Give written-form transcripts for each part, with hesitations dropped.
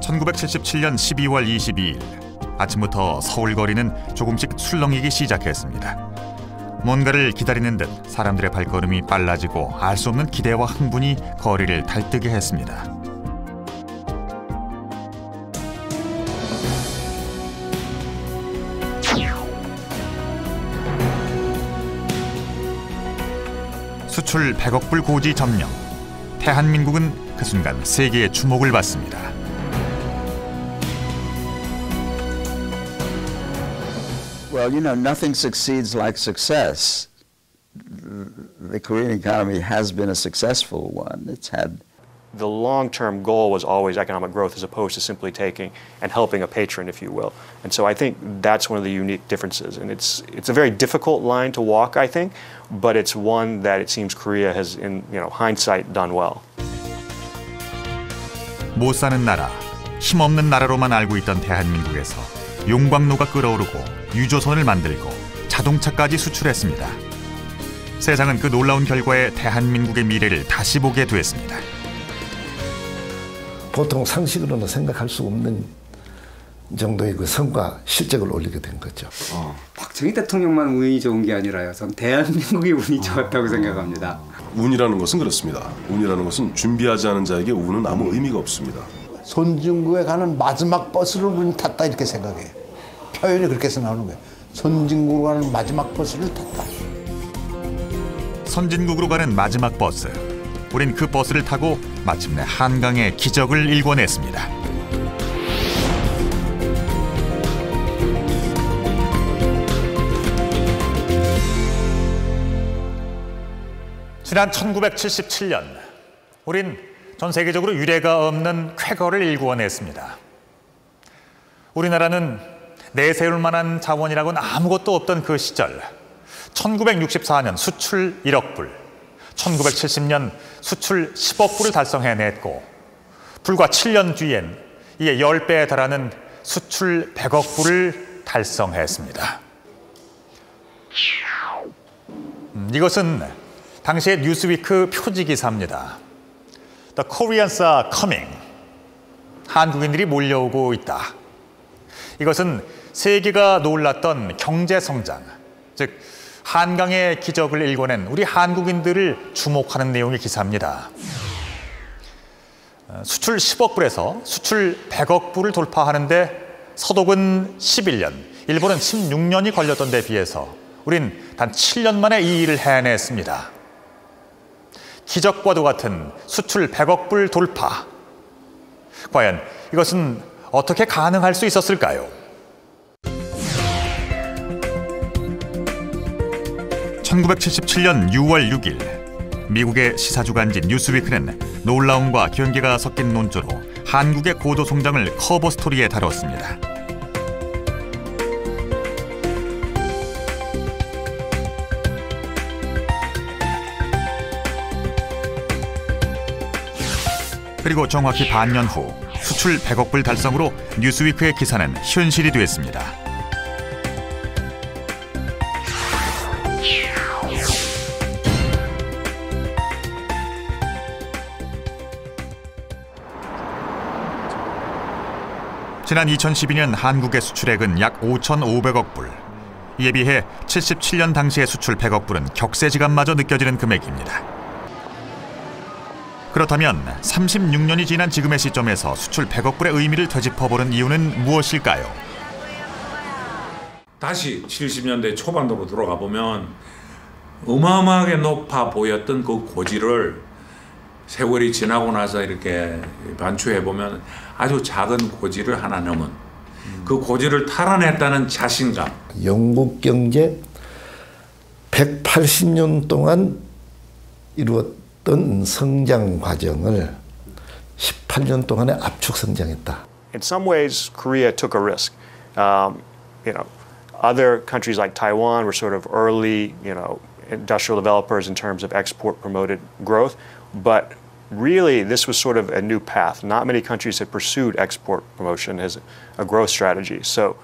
1977년 12월 22일 아침부터 서울 거리는 조금씩 술렁이기 시작했습니다. 뭔가를 기다리는 듯 사람들의 발걸음이 빨라지고 알 수 없는 기대와 흥분이 거리를 달뜨게 했습니다. 수출 100억 불 고지 점령. 대한민국은 그 순간 세계의 주목을 받습니다. Well, you know, nothing succeeds like success. The Korean economy has been a successful one. It's had the long-term goal was always economic growth as opposed to simply taking and helping a patron, if you will. And so I think that's one of the unique differences. And it's a very difficult line to walk, I think, but it's one that it seems Korea has, in hindsight, done well. 못 사는 나라, 힘없는 나라로만 알고 있던 대한민국에서 용광로가 끓어오르고 유조선을 만들고 자동차까지 수출했습니다. 세상은 그 놀라운 결과에 대한민국의 미래를 다시 보게 됐습니다. 보통 상식으로는 생각할 수 없는 정도의 그 성과, 실적을 올리게 된 거죠. 박정희 대통령만 운이 좋은 게 아니라요. 전 대한민국이 운이 좋았다고 생각합니다. 운이라는 것은 그렇습니다. 운이라는 것은 준비하지 않은 자에게 운은 아무 의미가 없습니다. 선진국에 가는 마지막 버스를 우리는 탔다 이렇게 생각해. 표현이 그렇게 해서 나오는 거예요. 선진국으로 가는 마지막 버스를 탔다. 선진국으로 가는 마지막 버스. 우린 그 버스를 타고 마침내 한강의 기적을 일궈냈습니다. 지난 1977년 우린 전 세계적으로 유례가 없는 쾌거를 일궈냈습니다. 우리나라는 내세울 만한 자원이라고는 아무것도 없던 그 시절 1964년 수출 1억 불, 1970년 수출 10억 불을 달성해냈고 불과 7년 뒤엔 이에 10배에 달하는 수출 100억 불을 달성했습니다. 이것은 당시의 뉴스위크 표지 기사입니다. The Koreans are coming. 한국인들이 몰려오고 있다. 이것은 세계가 놀랐던 경제 성장, 즉 한강의 기적을 일궈낸 우리 한국인들을 주목하는 내용의 기사입니다. 수출 10억 불에서 수출 100억 불을 돌파하는데 서독은 11년, 일본은 16년이 걸렸던 데 비해서 우린 단 7년 만에 이 일을 해냈습니다. 기적과도 같은 수출 100억 불 돌파. 과연 이것은 어떻게 가능할 수 있었을까요? 1977년 6월 6일 미국의 시사주간지 뉴스위크는 놀라움과 경계가 섞인 논조로 한국의 고도 성장을 커버 스토리에 다뤘습니다. 그리고 정확히 반년 후 수출 100억 불 달성으로 뉴스위크의 기사는 현실이 됐습니다. 지난 2012년 한국의 수출액은 약 5,500억 불. 이에 비해 77년 당시의 수출 100억 불은 격세지감마저 느껴지는 금액입니다. 그렇다면 36년이 지난 지금의 시점에서 수출 100억 불의 의미를 되짚어보는 이유는 무엇일까요? 다시 70년대 초반으로 들어가 보면 어마어마하게 높아 보였던 그 고지를 세월이 지나고 나서 이렇게 반추해 보면 아주 작은 고지를 하나 넘은 그 고지를 탈환했다는 자신감. 영국 경제 180년 동안 이루었던 성장 과정을 18년 동안에 압축 성장했다. In some ways, Korea took a risk. Other countries like Taiwan were sort of early, industrial developers in terms of export-promoted growth, but really this was sort of a new path. Not many countries had pursued export promotion as a growth strategy. So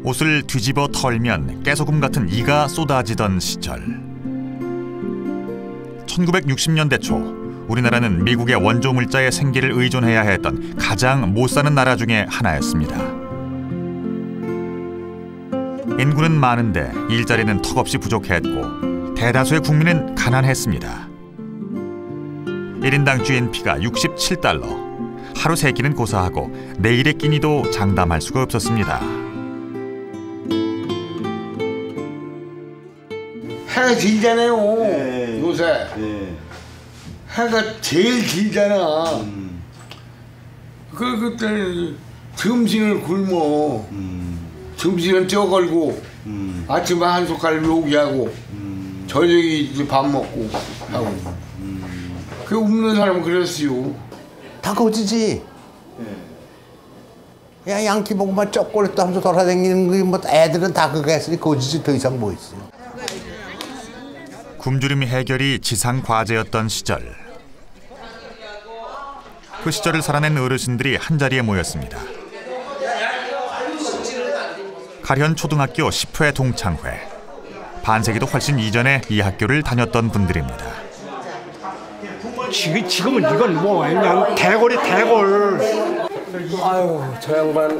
옷을 뒤집어 털면 깨소금 같은 이가 쏟아지던 시절. 1960년대 초 우리나라는 미국의 원조 물자의 생기를 의존해야 했던 가장 못 사는 나라 중에 하나였습니다. 인구는 많은데 일자리는 턱없이 부족했고 대다수의 국민은 가난했습니다. 1인당 GNP가 67달러. 하루 3끼는 고사하고 내일의 끼니도 장담할 수가 없었습니다. 해가 길잖아요. 요새. 해가 제일 길잖아. 그때 점심을 굶어. 점심은 쪄걸고 아침에 한 숟갈 요기하고 저녁에 이제 밥 먹고 하고. 그 없는 사람은 그랬어요. 다 거지지. 그냥 양키복만 쪼꼬리 또 하면서 돌아다니는 게 뭐 애들은 다 그거 했으니 거지지 더 이상 뭐 있어요. 굶주림 해결이 지상 과제였던 시절. 그 시절을 살아낸 어르신들이 한자리에 모였습니다. 가련 초등학교 10회 동창회. 반세기도 훨씬 이전에 이 학교를 다녔던 분들입니다. 지금은 이건 뭐 그냥 대골이 대골. 아유, 저 양반.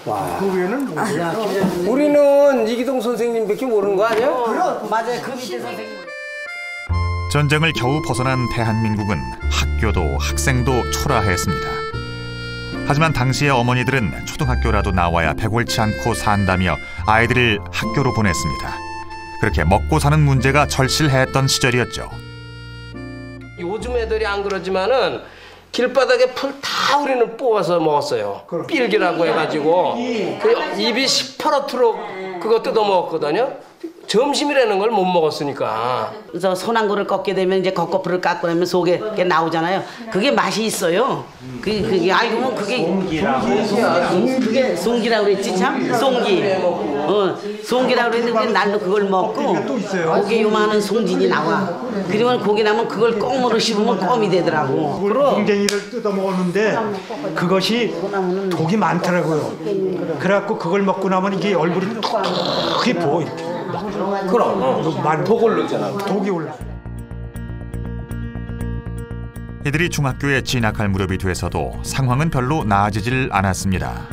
와. 우리는 이기동 선생님밖에 모르는 거 아니야? 맞아요. 그 밑에 선생님. 전쟁을 겨우 벗어난 대한민국은 학교도 학생도 초라했습니다. 하지만 당시의 어머니들은 초등학교라도 나와야 배골치 않고 산다며 아이들을 학교로 보냈습니다. 그렇게 먹고 사는 문제가 절실했던 시절이었죠. 요즘 애들이 안 그러지만은 길바닥에 풀 다 우리는 뽑아서 먹었어요. 삘기라고 해가지고 그 입이 시퍼렇도록 그거 뜯어 먹었거든요. 점심이라는 걸 못 먹었으니까. 그래서 손안구를 꺾게 되면 이제 겉꺼풀을 깎고 나면 속에 이렇게 나오잖아요. 그게 맛이 있어요. 그게 알고 보면 그게 송기라고 그랬지 참. 송기. 송기라고 그랬는데 우리 날로 그걸 먹고 고기 요만한 송진이 나와. 그러면 고기 나면 그걸 꽁으로 씹으면 껌이 되더라고. 동쟁이를 뜯어 먹었는데 그것이 독이 많더라고요. 그래갖고 그걸 먹고 나면 이게 얼굴이 톡톡히 부어 이렇게. 그럼 독 올라오잖아. 독이 올라. 이들이 중학교에 진학할 무렵이 돼서도 상황은 별로 나아지질 않았습니다.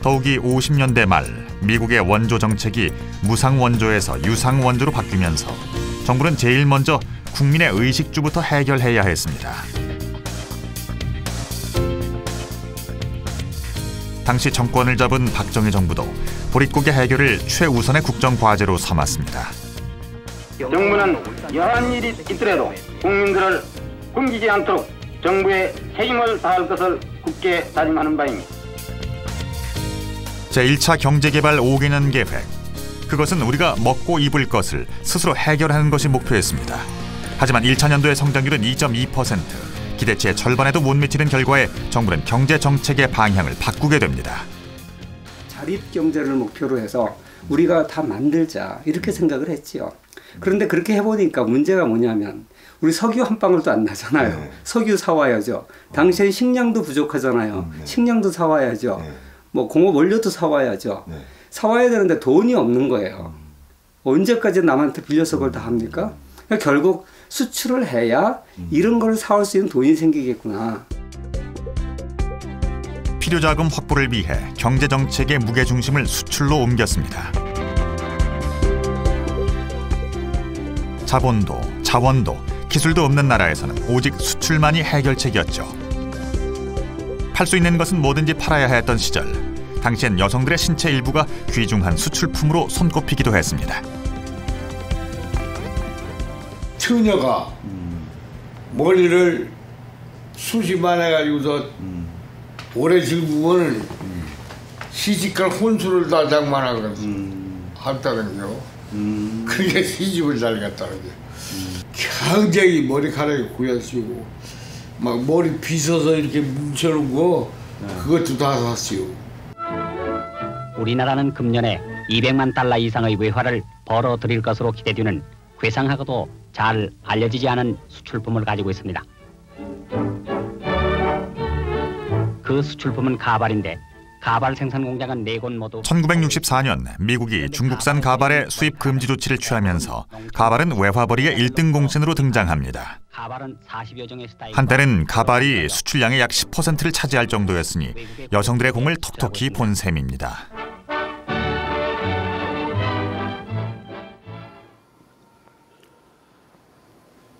더욱이 50년대 말 미국의 원조 정책이 무상원조에서 유상원조로 바뀌면서 정부는 제일 먼저 국민의 의식주부터 해결해야 했습니다. 당시 정권을 잡은 박정희 정부도 보릿고개 해결을 최우선의 국정과제로 삼았습니다. 정부는 여한 일이 있더라도 국민들을 굶기지 않도록 정부의 책임을 다할 것을 굳게 다짐하는 바입니다. 제1차 경제개발 5개년 계획. 그것은 우리가 먹고 입을 것을 스스로 해결하는 것이 목표였습니다. 하지만 1차 년도의 성장률은 2.2%. 기대치의 절반에도 못 미치는 결과에 정부는 경제정책의 방향을 바꾸게 됩니다. 자립경제를 목표로 해서 우리가 다 만들자 이렇게 생각을 했지요. 그런데 그렇게 해보니까 문제가 뭐냐면 우리 석유 한 방울도 안 나잖아요. 네. 석유 사와야죠. 당시에 식량도 부족하잖아요. 네. 식량도 사와야죠. 네. 뭐 공업 원료도 사와야죠. 네. 사와야 되는데 돈이 없는 거예요. 언제까지 남한테 빌려서 그걸 다 합니까? 그러니까 결국 수출을 해야 이런 걸 사올 수 있는 돈이 생기겠구나. 필요자금 확보를 위해 경제정책의 무게중심을 수출로 옮겼습니다. 자본도, 자원도, 기술도 없는 나라에서는 오직 수출만이 해결책이었죠. 팔 수 있는 것은 뭐든지 팔아야 했던 시절, 당시엔 여성들의 신체 일부가 귀중한 수출품으로 손꼽히기도 했습니다. 처녀가 머리를 숱이 많아가지고서 오래 즐기고는 시집갈 혼수를 다 장만하거든. 한다든요. 그게 시집을 잘 갔다는 게. 굉장히 머리카락이 고였어요. 막 머리 빗어서 이렇게 뭉쳐놓은 거 그것도 다 샀어요. 우리나라는 금년에 200만 달러 이상의 외화를 벌어들일 것으로 기대되는 괴상하고도 잘 알려지지 않은 수출품을 가지고 있습니다. 그 수출품은 가발인데 가발 생산 공장은 4곳 모두 1964년 미국이 중국산 가발의 수입 금지 조치를 취하면서 가발은 외화벌이의 1등 공신으로 등장합니다. 가발은 40여 종의 스타일. 한때는 가발이 수출량의 약 10%를 차지할 정도였으니 여성들의 공을 톡톡히 본 셈입니다.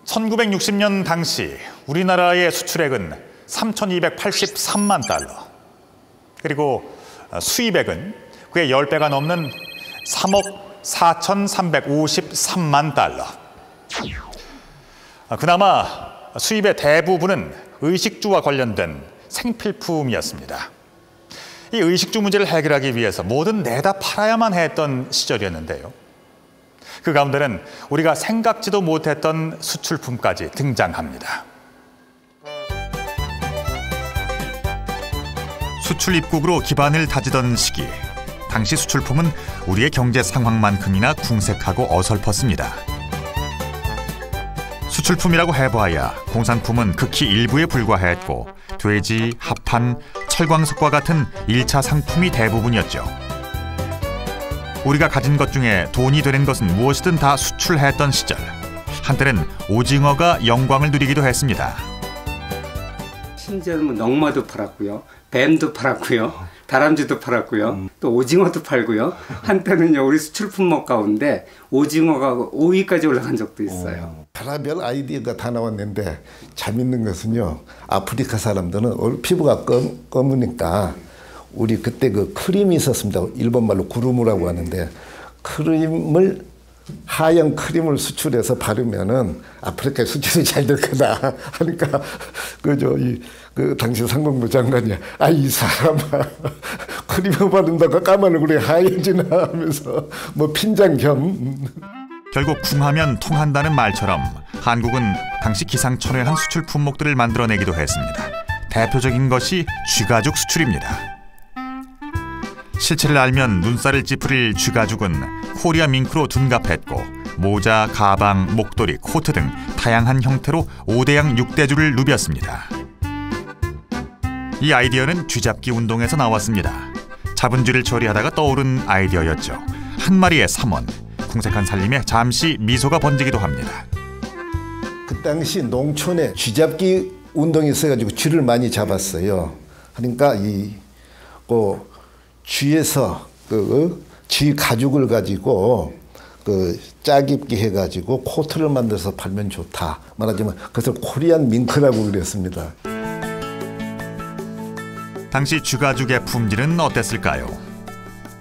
(1960년) 당시 우리나라의 수출액은 3,283만 달러, 그리고 수입액은 그의 10배가 넘는 3억 4,353만 달러. 그나마 수입의 대부분은 의식주와 관련된 생필품이었습니다. 이 의식주 문제를 해결하기 위해서 뭐든 내다 팔아야만 했던 시절이었는데요. 그 가운데는 우리가 생각지도 못했던 수출품까지 등장합니다. 수출 입국으로 기반을 다지던 시기, 당시 수출품은 우리의 경제 상황만큼이나 궁색하고 어설펐습니다. 수출품이라고 해봐야 공산품은 극히 일부에 불과했고 돼지, 합판, 철광석과 같은 1차 상품이 대부분이었죠. 우리가 가진 것 중에 돈이 되는 것은 무엇이든 다 수출했던 시절, 한때는 오징어가 영광을 누리기도 했습니다. 심지어는 넝마도 팔았고요, 뱀도 팔았고요, 다람쥐도 팔았고요, 또 오징어도 팔고요. 한때는요 우리 수출품목 가운데 오징어가 5위까지 올라간 적도 있어요. 별의별 아이디어가 다 나왔는데 재밌는 것은요, 아프리카 사람들은 피부가 검으니까 우리 그때 그 크림이 있었습니다. 일본 말로 구루무라고 하는데, 크림을 하얀 크림을 수출해서 바르면은 아프리카에 수출이 잘 될 거다 하니까 그 당시 상공부 장관이 이 사람아 크림을 바른다가 까만 얼굴에 하얘지나 하면서 뭐 핀장겸. 결국 궁하면 통한다는 말처럼 한국은 당시 기상천외한 수출 품목들을 만들어내기도 했습니다. 대표적인 것이 쥐가죽 수출입니다. 실체를 알면 눈살을 찌푸릴 쥐가죽은 코리아 밍크로 둔갑했고 모자, 가방, 목도리, 코트 등 다양한 형태로 5대양 6대줄을 누볐습니다. 이 아이디어는 쥐잡기 운동에서 나왔습니다. 잡은 쥐를 처리하다가 떠오른 아이디어였죠. 한 마리의 삼원, 궁색한 살림에 잠시 미소가 번지기도 합니다. 그 당시 농촌에 쥐잡기 운동이 있어가지고 쥐를 많이 잡았어요. 그러니까 쥐에서 쥐 가죽을 가지고 짜깁기 해가지고 코트를 만들어서 팔면 좋다. 말하자면 그것을 코리안 밍크라고 그랬습니다. 당시 쥐가죽의 품질은 어땠을까요?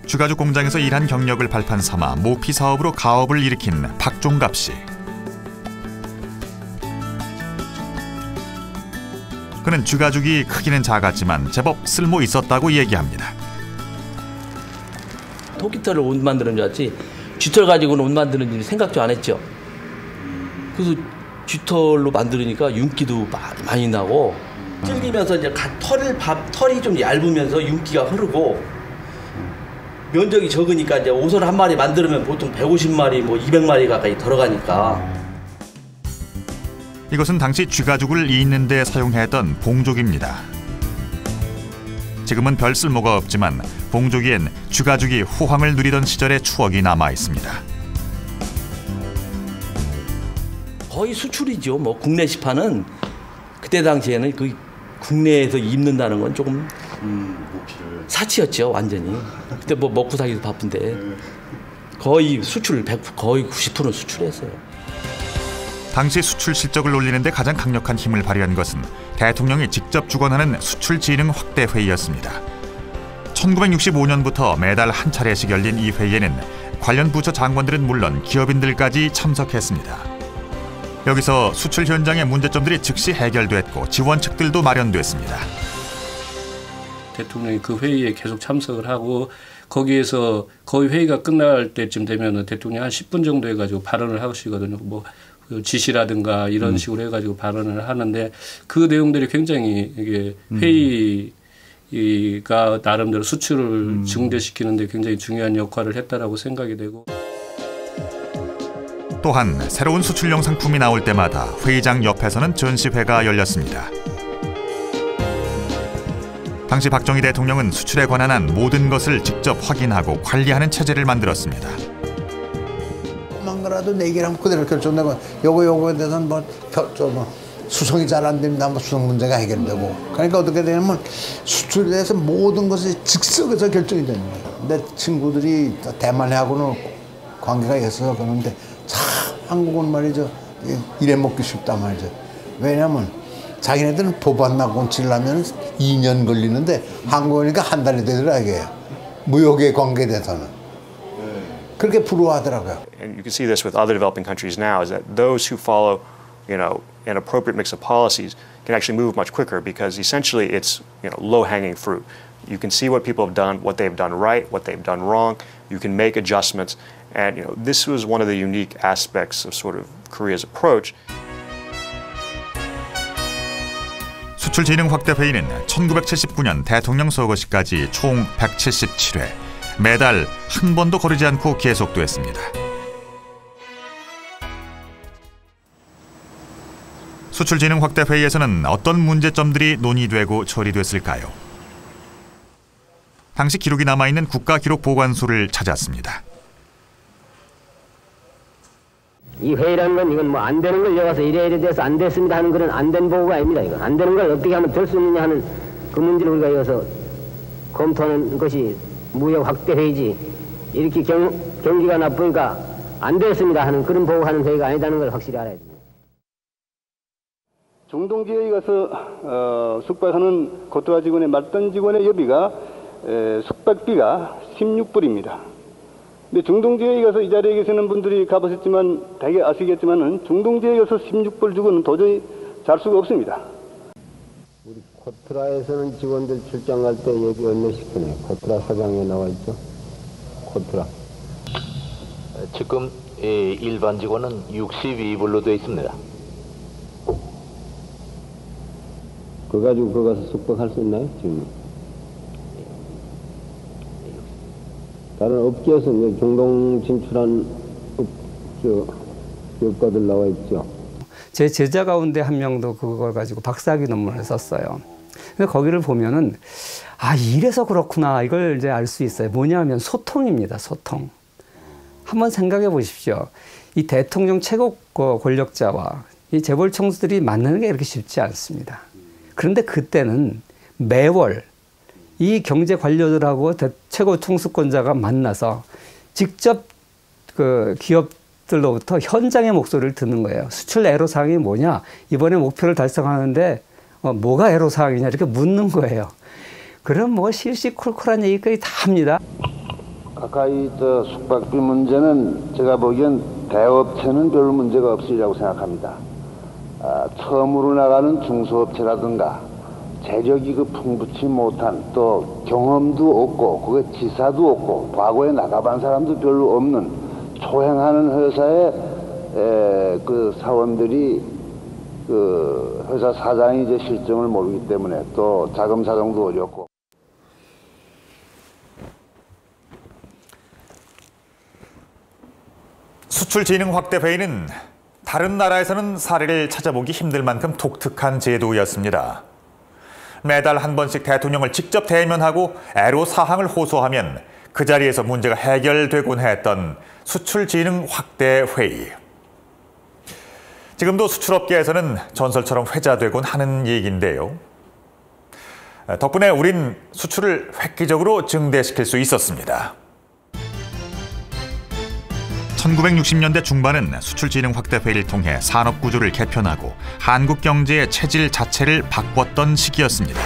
쥐가죽 공장에서 일한 경력을 발판 삼아 모피 사업으로 가업을 일으킨 박종갑 씨. 그는 쥐가죽이 크기는 작았지만 제법 쓸모 있었다고 얘기합니다. 토끼털을 옷 만드는 줄 알았지 쥐털 가지고는 옷 만드는 줄 생각도 안 했죠. 그래서 쥐털로 만들으니까 윤기도 많이 나고 찔기면서 이제 털이 좀 얇으면서 윤기가 흐르고 면적이 적으니까 이제 옷을 한 마리 만들면 보통 150마리, 200마리 가까이 들어가니까. 이것은 당시 쥐가죽을 입는 데 사용했던 봉조기입니다. 지금은 별 쓸모가 없지만 봉조기엔 쥐가죽이 호황을 누리던 시절의 추억이 남아 있습니다. 거의 수출이죠. 국내 시판은 그때 당시에는 국내에서 입는다는 건 조금 사치였죠, 완전히. 그때 먹고 살기도 바쁜데 거의 수출 거의 90%는 수출했어요. 당시 수출 실적을 올리는 데 가장 강력한 힘을 발휘한 것은 대통령이 직접 주관하는 수출진흥 확대 회의였습니다. 1965년부터 매달 한 차례씩 열린 이 회의에는 관련 부처 장관들은 물론 기업인들까지 참석했습니다. 여기서 수출 현장의 문제점들이 즉시 해결됐고 지원책들도 마련됐습니다. 대통령이 그 회의에 계속 참석을 하고 거기에서 거의 회의가 끝날 때쯤 되면 대통령이 한 10분 정도 해가지고 발언을 하시거든요. 지시라든가 이런 식으로 해가지고 발언을 하는데 그 내용들이 굉장히 이게 회의가 나름대로 수출을 증대시키는데 굉장히 중요한 역할을 했다라고 생각이 되고. 또한 새로운 수출용 상품이 나올 때마다 회의장 옆에서는 전시회가 열렸습니다. 당시 박정희 대통령은 수출에 관한 한 모든 것을 직접 확인하고 관리하는 체제를 만들었습니다. 만 거라도 내기랑 그대로 결정되고 요거에 대해서는 수송이 잘 안 됩니다. 수송 문제가 해결되고. 그러니까 어떻게 되냐면 수출에 대해서 모든 것이 즉석에서 결정이 되는 거예요. 내 친구들이 대만하고는 관계가 있어서 그러는데 참 한국은 말이죠. 이래 먹기 쉽단 말이죠. 왜냐면 자기네들은 법안 고치려면 2년 걸리는데 한국이니까 한 달이 되더라 이게. 무역의 관계에 대해서는. 그렇게 부러워하더라고요. And you can see this with other developing countries now, is that those who follow, an appropriate mix of policies can actually move much quicker because essentially it's, low-hanging fruit. You can see what people have done, what they've done right, what they've done wrong. You can make adjustments, and this was one of the unique aspects of sort of Korea's approach. 수출진흥 확대 회의는 1979년 대통령 서거시까지 총 177회, 매달 한 번도 거르지 않고 계속됐습니다. 수출진흥 확대 회의에서는 어떤 문제점들이 논의되고 처리됐을까요? 당시 기록이 남아있는 국가기록보관소를 찾았습니다. 이 회의라는 건 이건 안 되는 걸 여가서 이래 돼서 안 됐습니다 하는 그런 안 된 보고가 아닙니다. 이건 안 되는 걸 어떻게 하면 될 수 있느냐 하는 그 문제를 우리가 여기서 검토하는 것이 무역 확대 회의지, 이렇게 경기가 나쁘니까 안 됐습니다 하는 그런 보고하는 회의가 아니다는 걸 확실히 알아야 됩니다. 중동 지역에 가서 숙박하는 고토라 직원의 말단 직원의 여비가 숙박비가 16불입니다. 근데 중동 지역에 가서 이 자리에 계시는 분들이 가보셨지만 대개 아시겠지만은 중동 지역에 가서 16불 주고는 도저히 잘 수가 없습니다. 우리 코트라에서는 직원들 출장 갈 때 여기 연례시키네. 코트라 사장에 나와 있죠. 코트라. 지금 일반 직원은 62불로 되어 있습니다. 그거 가지고 그거 가서 숙박할 수 있나요? 지금 다른 업계에서 중동 진출한 기업가들 나와 있죠. 제 제자 가운데 한 명도 그걸 가지고 박사학위 논문을 썼어요. 근데 거기를 보면은 이래서 그렇구나 이걸 이제 알 수 있어요. 뭐냐면 소통입니다. 소통. 한번 생각해 보십시오. 이 대통령 최고 권력자와 이 재벌 총수들이 만나는 게 이렇게 쉽지 않습니다. 그런데 그때는 매월 이 경제 관료들하고 최고 총수권자가 만나서 직접 그 기업들로부터 현장의 목소리를 듣는 거예요. 수출 애로사항이 뭐냐? 이번에 목표를 달성하는데 뭐가 애로사항이냐? 이렇게 묻는 거예요. 그럼 실시콜콜한 얘기까지 다 합니다. 가까이 숙박비 문제는 제가 보기엔 대업체는 별 문제가 없으리라고 생각합니다. 처음으로 나가는 중소업체라든가 재력이 풍부치 못한 또 경험도 없고 그게 지사도 없고 과거에 나가본 사람도 별로 없는 초행하는 회사의 그 사원들이 그 회사 사장이 이제 실정을 모르기 때문에 또 자금 사정도 어렵고. 수출진흥 확대 회의는 다른 나라에서는 사례를 찾아보기 힘들 만큼 독특한 제도였습니다. 매달 한 번씩 대통령을 직접 대면하고 애로사항을 호소하면 그 자리에서 문제가 해결되곤 했던 수출진흥 확대 회의. 지금도 수출업계에서는 전설처럼 회자되곤 하는 얘기인데요. 덕분에 우린 수출을 획기적으로 증대시킬 수 있었습니다. 1960년대 중반은 수출진흥 확대 회의를 통해 산업구조를 개편하고 한국 경제의 체질 자체를 바꿨던 시기였습니다.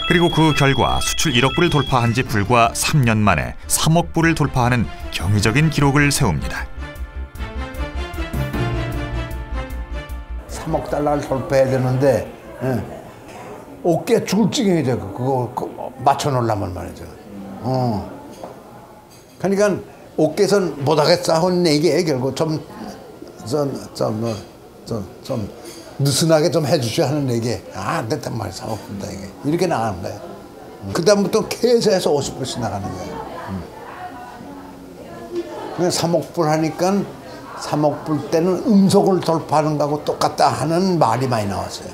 그리고 그 결과 수출 1억 불을 돌파한 지 불과 3년 만에 3억 불을 돌파하는 경이적인 기록을 세웁니다. 3억 달러를 돌파해야 되는데 어깨 죽을 지경이 되고 그거 맞춰놓으려면 말이죠. 그러니까 어깨선 못하겠어 하는 얘기에 결국 좀 느슨하게 좀 해주셔야 하는 얘기. 안 됐단 말이야. 3억 불다 이게. 이렇게 나가는 거예요. 그 다음부터 계속해서 50불씩 나가는 거예요. 그냥 3억 불 하니까 3억 불 때는 음속을 돌파하는 거하고 똑같다 하는 말이 많이 나왔어요.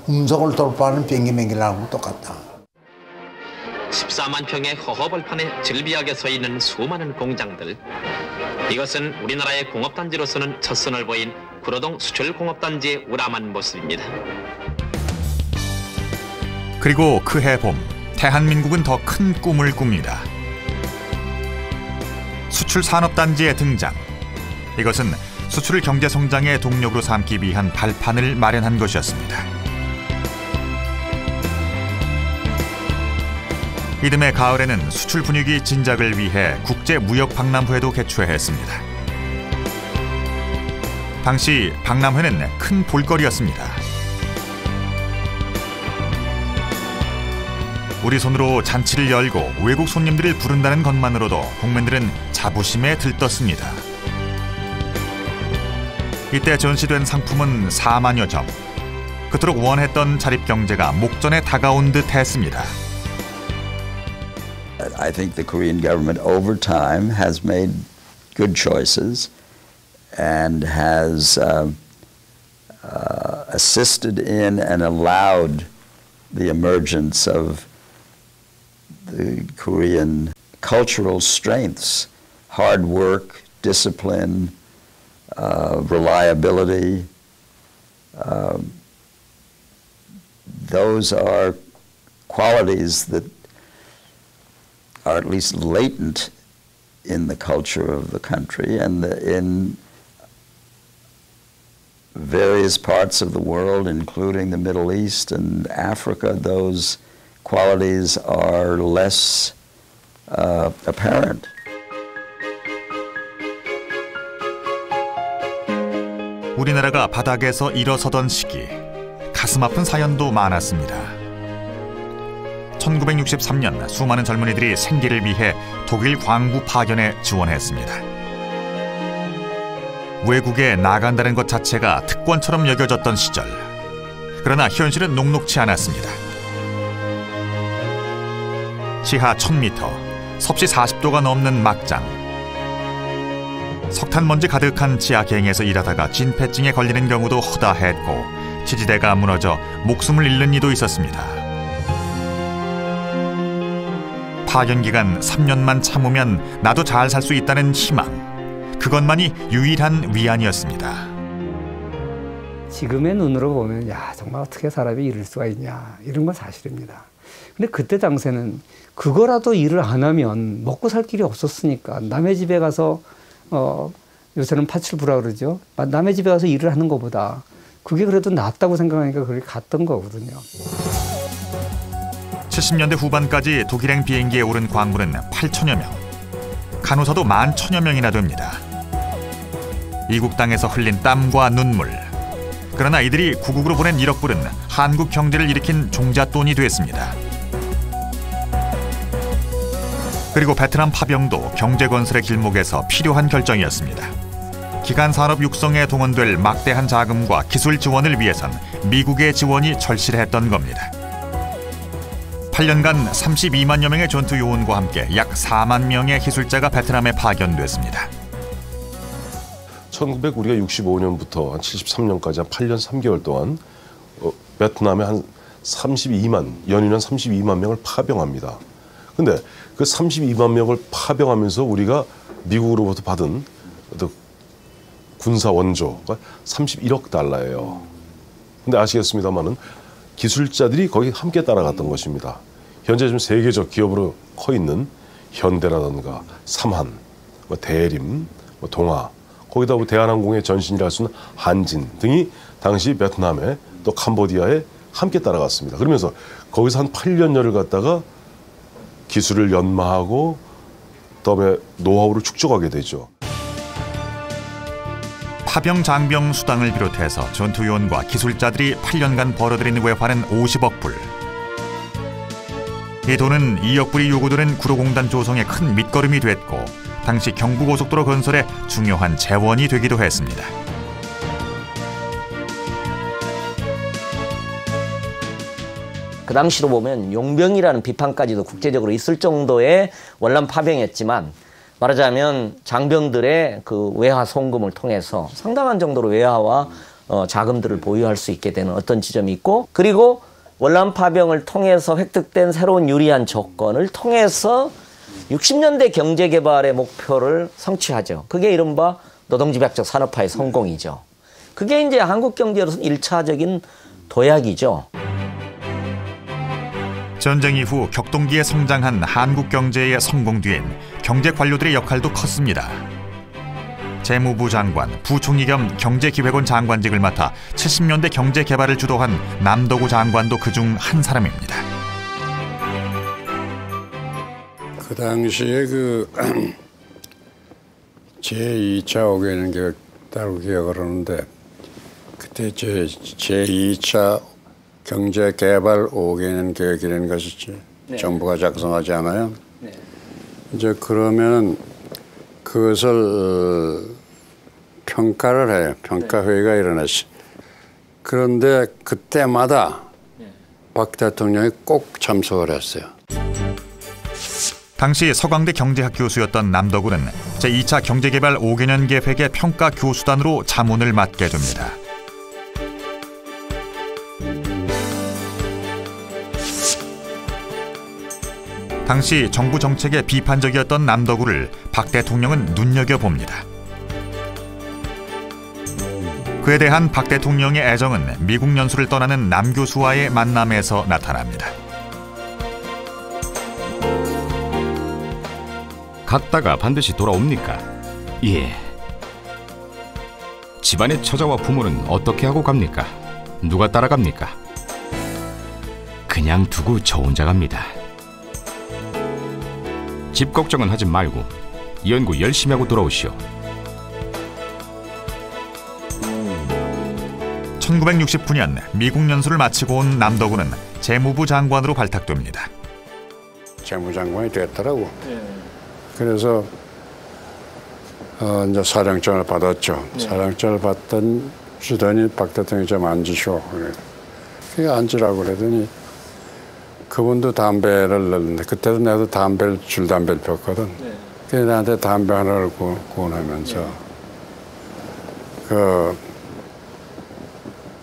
음성을 돌파하는 비행기 맹기라고 똑같다. 14만 평의 허허벌판에 즐비하게 서 있는 수많은 공장들. 이것은 우리나라의 공업단지로서는 첫선을 보인 구로동 수출공업단지의 우람한 모습입니다. 그리고 그해 봄, 대한민국은 더 큰 꿈을 꿉니다. 수출산업단지의 등장. 이것은 수출을 경제성장의 동력으로 삼기 위한 발판을 마련한 것이었습니다. 이듬해 가을에는 수출 분위기 진작을 위해 국제무역박람회도 개최했습니다. 당시 박람회는 큰 볼거리였습니다. 우리 손으로 잔치를 열고 외국 손님들을 부른다는 것만으로도 국민들은 자부심에 들떴습니다. 이때 전시된 상품은 4만여 점. 그토록 원했던 자립경제가 목전에 다가온 듯 했습니다. I think the Korean government over time has made good choices and has assisted in and allowed the emergence of the Korean cultural strengths, hard work, discipline, reliability. Those are qualities that are at least latent in the culture of the country, and in various parts of the world, including the Middle East and Africa, those qualities are less apparent. 우리나라가 바닥에서 일어서던 시기, 가슴 아픈 사연도 많았습니다. 1963년 수많은 젊은이들이 생계를 위해 독일 광부 파견에 지원했습니다. 외국에 나간다는 것 자체가 특권처럼 여겨졌던 시절. 그러나 현실은 녹록치 않았습니다. 지하 1000m, 섭씨 40도가 넘는 막장. 석탄먼지 가득한 지하경에서 일하다가 진폐증에 걸리는 경우도 허다했고 지지대가 무너져 목숨을 잃는 이도 있었습니다. 파견 기간 3년만 참으면 나도 잘 살 수 있다는 희망. 그것만이 유일한 위안이었습니다. 지금의 눈으로 보면 야 정말 어떻게 사람이 이럴 수가 있냐 이런 건 사실입니다. 근데 그때 당시에는 그거라도 일을 안 하면 먹고 살 길이 없었으니까 남의 집에 가서 요새는 파출부라 그러죠. 남의 집에 가서 일을 하는 것보다 그게 그래도 낫다고 생각하니까 그렇게 갔던 거거든요. 70년대 후반까지 독일행 비행기에 오른 광부는 8천여 명, 간호사도 11,000여 명이나 됩니다. 이국 땅에서 흘린 땀과 눈물. 그러나 이들이 구국으로 보낸 1억 불은 한국 경제를 일으킨 종잣돈이 됐습니다. 그리고 베트남 파병도 경제 건설의 길목에서 필요한 결정이었습니다. 기간 산업 육성에 동원될 막대한 자금과 기술 지원을 위해선 미국의 지원이 절실했던 겁니다. 8년간 32만여 명의 전투 요원과 함께 약 4만 명의 기술자가 베트남에 파견됐습니다. 1965년부터 한 73년까지 한 8년 3개월 동안 베트남에 한 32만, 연인한 32만 명을 파병합니다. 근데 그 32만 명을 파병하면서 우리가 미국으로부터 받은 군사 원조가 31억 달러예요. 근데 아시겠습니다만은 기술자들이 거기 함께 따라갔던 것입니다. 현재 좀 세계적 기업으로 커 있는 현대라든가 삼한, 대림, 동아, 거기다 대한항공의 전신이라 할 수 있는 한진 등이 당시 베트남에 또 캄보디아에 함께 따라갔습니다. 그러면서 거기서 한 8년여를 갔다가 기술을 연마하고 그다음에 노하우를 축적하게 되죠. 파병 장병 수당을 비롯해서 전투요원과 기술자들이 8년간 벌어들인 외화는 50억 불. 이 돈은 2억 불이 요구되는 구로공단 조성에 큰 밑거름이 됐고 당시 경부고속도로 건설에 중요한 재원이 되기도 했습니다. 그 당시로 보면 용병이라는 비판까지도 국제적으로 있을 정도의 월남 파병이었지만 말하자면 장병들의 그 외화 송금을 통해서 상당한 정도로 외화와 자금들을 보유할 수 있게 되는 어떤 지점이 있고, 그리고 월남 파병을 통해서 획득된 새로운 유리한 조건을 통해서 60년대 경제개발의 목표를 성취하죠. 그게 이른바 노동집약적 산업화의 성공이죠. 그게 이제 한국 경제로서는 1차적인 도약이죠. 전쟁 이후 격동기에 성장한 한국 경제의 성공 뒤엔 경제 관료들의 역할도 컸습니다. 재무부 장관, 부총리 겸 경제기획원 장관직을 맡아 70년대 경제 개발을 주도한 남도구 장관도 그중 한 사람입니다. 그 당시에 제2차 오개는 따로 기억을 하는데, 그때 제2차 경제개발 5개년 계획이라는 것이 정부가 작성하지 않아요? 네. 이제 그러면 그것을 평가를 해요. 평가회의가 일어났지. 그런데 그때마다 박 대통령이 꼭 참석을 했어요. 당시 서강대 경제학 교수였던 남덕우는 제2차 경제개발 5개년 계획의 평가 교수단으로 자문을 맡게 됩니다. 당시 정부 정책에 비판적이었던 남덕우를 박 대통령은 눈여겨봅니다. 그에 대한 박 대통령의 애정은 미국 연수를 떠나는 남 교수와의 만남에서 나타납니다. 갔다가 반드시 돌아옵니까? 예. 집안의 처자와 부모는 어떻게 하고 갑니까? 누가 따라갑니까? 그냥 두고 저 혼자 갑니다. 집 걱정은 하지 말고 연구 열심히 하고 돌아오시오. 1969년 미국 연수를 마치고 온 남덕우는 재무부 장관으로 발탁됩니다. 재무장관이 됐더라고. 그래서 이제 사령장을 받았죠. 사령장을 주더니 박 대통령이 좀 앉으시오. 그게 앉으라고 그러더니 그분도 담배를 넣는데, 그때도 나도 줄담배를 폈거든. 그래서 나한테 담배 하나를 구원하면서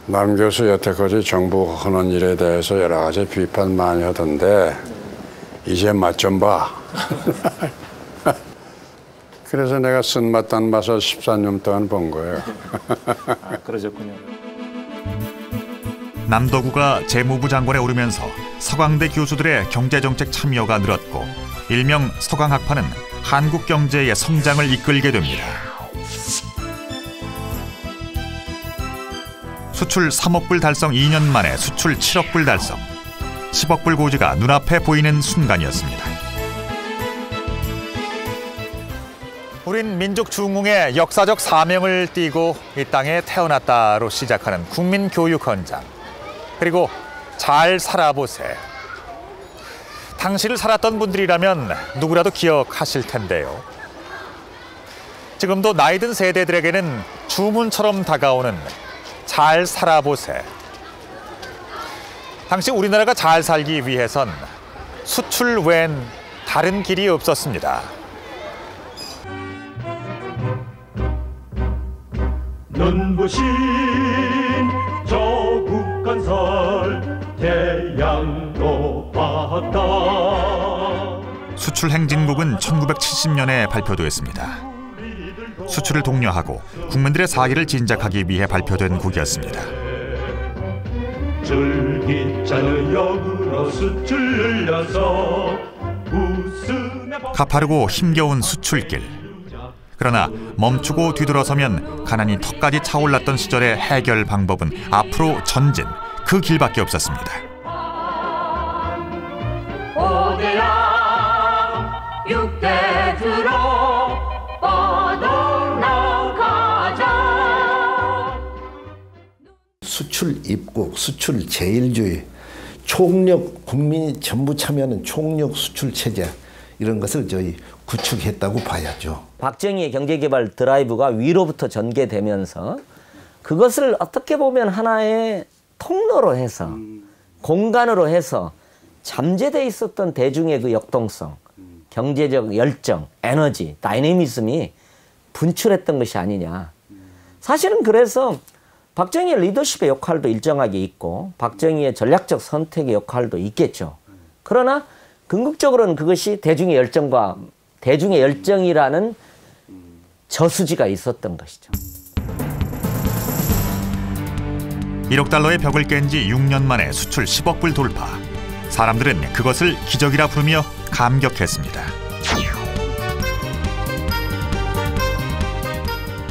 남 교수 여태까지 정부 하는 일에 대해서 여러 가지 비판 많이 하던데 이제 맛 좀 봐. 그래서 내가 쓴맛 단맛을 14년 동안 본 거예요. 그러셨군요. 남덕우가 재무부 장관에 오르면서 서강대 교수들의 경제정책 참여가 늘었고, 일명 서강학파는 한국 경제의 성장을 이끌게 됩니다. 수출 3억 불 달성 2년 만에 수출 7억 불 달성, 10억 불 고지가 눈앞에 보이는 순간이었습니다. 우린 민족 중흥의 역사적 사명을 띠고 이 땅에 태어났다로 시작하는 국민교육 헌장, 그리고 잘 살아보세. 당시를 살았던 분들이라면 누구라도 기억하실 텐데요. 지금도 나이든 세대들에게는 주문처럼 다가오는 잘 살아보세. 당시 우리나라가 잘 살기 위해선 수출 외엔 다른 길이 없었습니다. 눈부신 저 국간설 태양도 바다. 수출 행진곡은 1970년에 발표되었습니다. 수출을 독려하고 국민들의 사기를 진작하기 위해 발표된 곡이었습니다. 줄기차는 역으로 수출 열려서 가파르고 힘겨운 수출길. 그러나 멈추고 뒤돌아서면 가난이 턱까지 차올랐던 시절의 해결 방법은 앞으로 전진, 그 길밖에 없었습니다. 오대양 육대 들어 뻗어나가자. 수출 입국, 수출 제일주의, 총력, 국민이 전부 참여하는 총력 수출 체제, 이런 것을 저희 구축했다고 봐야죠. 박정희의 경제개발 드라이브가 위로부터 전개되면서 그것을 어떻게 보면 하나의 통로로 해서, 공간으로 해서 잠재되어 있었던 대중의 그 역동성, 경제적 열정, 에너지, 다이내미즘이 분출했던 것이 아니냐. 사실은 그래서 박정희의 리더십의 역할도 일정하게 있고 박정희의 전략적 선택의 역할도 있겠죠. 그러나 궁극적으로는 그것이 대중의 열정이라는 저수지가 있었던 것이죠. 1억 달러의 벽을 깬 지 6년 만에 수출 10억 불 돌파. 사람들은 그것을 기적이라 부르며 감격했습니다.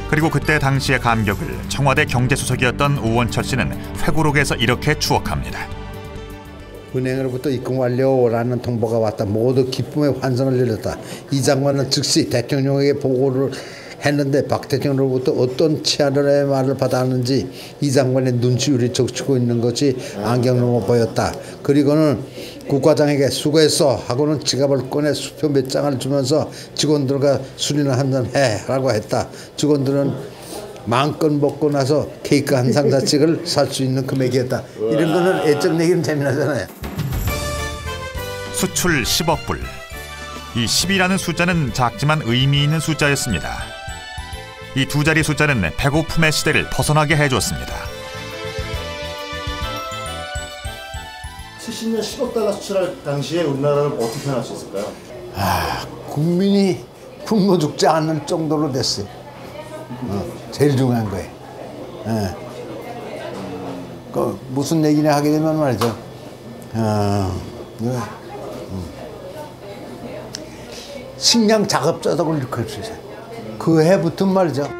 그리고 그때 당시의 감격을 청와대 경제수석이었던 우원철 씨는 회고록에서 이렇게 추억합니다. 은행으로부터 입금 완료라는 통보가 왔다. 모두 기쁨의 환성을 일렀다. 이 장관은 즉시 대통령에게 보고를 했는데 박 대통령으로부터 어떤 치안의 말을 받았는지 이 장관의 눈치율이 적치고 있는 것이 안경으로 보였다. 그리고는 국과장에게 수고했어 하고는 지갑을 꺼내 수표 몇 장을 주면서 직원들과 술이나 한잔 해라고 했다. 직원들은 마음껏 먹고 나서 케이크 한 상자씩을 살 수 있는 금액이었다. 이런 거는 애적 얘기는 재미나잖아요. 수출 10억 불. 이 10이라는 숫자는 작지만 의미 있는 숫자였습니다. 이 두 자리 숫자는 배고픔의 시대를 벗어나게 해줬습니다. 70년 10억 달러 수출할 당시에 우리나라를 어떻게 표현할 수 있을까요? 국민이 굶어 죽지 않을 정도로 됐어요. 제일 중요한 거예요. 그 무슨 얘기냐 하게 되면 말이죠. 식량 작업자덕을 일으킬 수 있어요. 그 해부터 말이죠.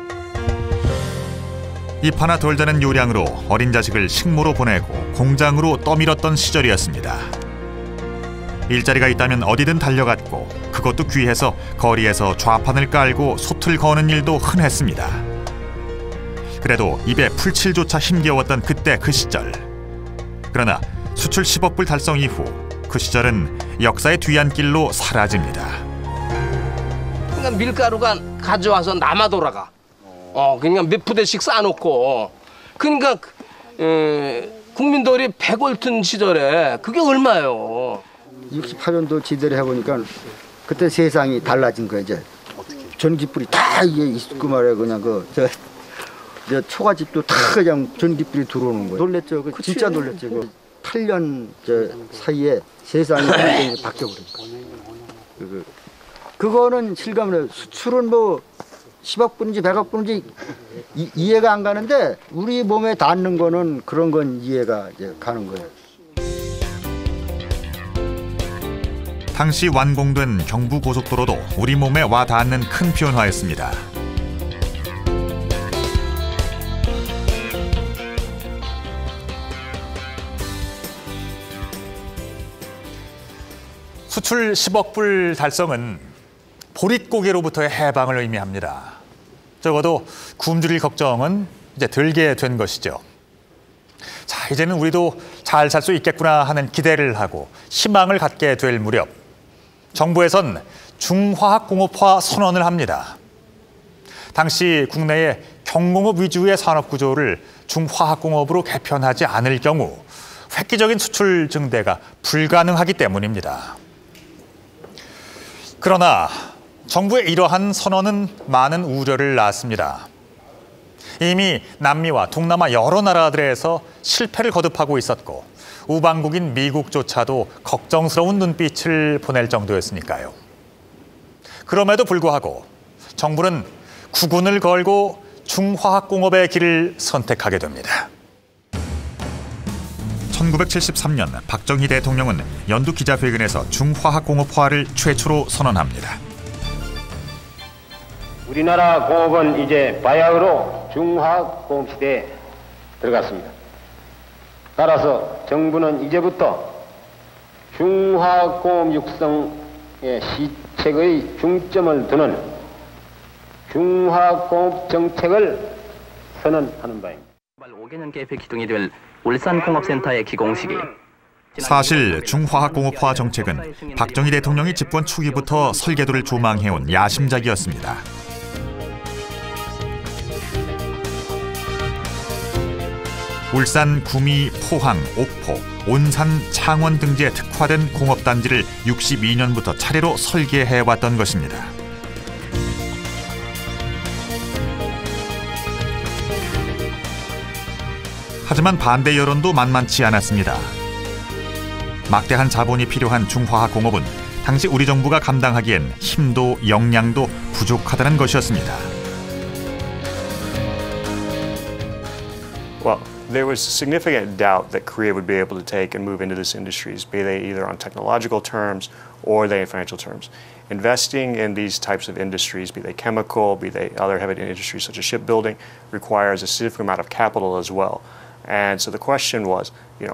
입 하나 덜 되는 요량으로 어린 자식을 식모로 보내고 공장으로 떠밀었던 시절이었습니다. 일자리가 있다면 어디든 달려갔고 그것도 귀해서 거리에서 좌판을 깔고 솥을 거는 일도 흔했습니다. 그래도 입에 풀칠조차 힘겨웠던 그때 그 시절. 그러나 수출 10억 불 달성 이후 그 시절은 역사의 뒤안길로 사라집니다. 그러니까 밀가루가 가져와서 남아 돌아가. 그냥 몇 푸대씩 쌓아놓고. 그러니까 국민들이 100월 튼 시절에 그게 얼마예요? 68년도 지대를 해보니까 그때 세상이 달라진 거예요. 이제 전기불이 다 이게 있고 말이에요. 그냥 저 초가집도 다 그냥 전기불이 들어오는 거예요. 놀랬죠. 진짜 놀랬죠. 8년 사이에 세상이 완전히 바뀌어버린 거예요. 그거는 실감을 수출은 뭐 10억 분인지 100억 분인지 이해가 안 가는데 우리 몸에 닿는 거는 그런 건 이해가 이제 가는 거예요. 당시 완공된 경부고속도로도 우리 몸에 와 닿는 큰 변화였습니다. 수출 10억 불 달성은 보릿고개로부터의 해방을 의미합니다. 적어도 굶주릴 걱정은 이제 덜게 된 것이죠. 자, 이제는 우리도 잘 살 수 있겠구나 하는 기대를 하고 희망을 갖게 될 무렵 정부에선 중화학공업화 선언을 합니다. 당시 국내의 경공업 위주의 산업구조를 중화학공업으로 개편하지 않을 경우 획기적인 수출 증대가 불가능하기 때문입니다. 그러나 정부의 이러한 선언은 많은 우려를 낳았습니다. 이미 남미와 동남아 여러 나라들에서 실패를 거듭하고 있었고 우방국인 미국조차도 걱정스러운 눈빛을 보낼 정도였으니까요. 그럼에도 불구하고 정부는 국운을 걸고 중화학공업의 길을 선택하게 됩니다. 1973년 박정희 대통령은 연두 기자회견에서 중화학공업화를 최초로 선언합니다. 우리나라 공업은 이제 바야흐로 중화학공업 시대에 들어갔습니다. 따라서 정부는 이제부터 중화학공업 육성의 시책의 중점을 두는 중화학공업 정책을 선언하는 바입니다. 5개년 계획 기둥이 될 울산공업센터의 기공식이 사실 중화학공업화 정책은 박정희 대통령이 집권 초기부터 설계도를 조망해온 야심작이었습니다. 울산, 구미, 포항, 옥포, 온산, 창원 등지에 특화된 공업단지를 62년부터 차례로 설계해왔던 것입니다. 하지만 반대 여론도 만만치 않았습니다. 막대한 자본이 필요한 중화학공업은 당시 우리 정부가 감당하기엔 힘도 역량도 부족하다는 것이었습니다. Well, there was significant doubt that Korea would be able to take and move into these industries, be they either on technological terms or they in financial terms. Investing in these types of industries, be they chemical, be they other heavy industries such as shipbuilding, requires a significant amount of capital as well. And so the question was,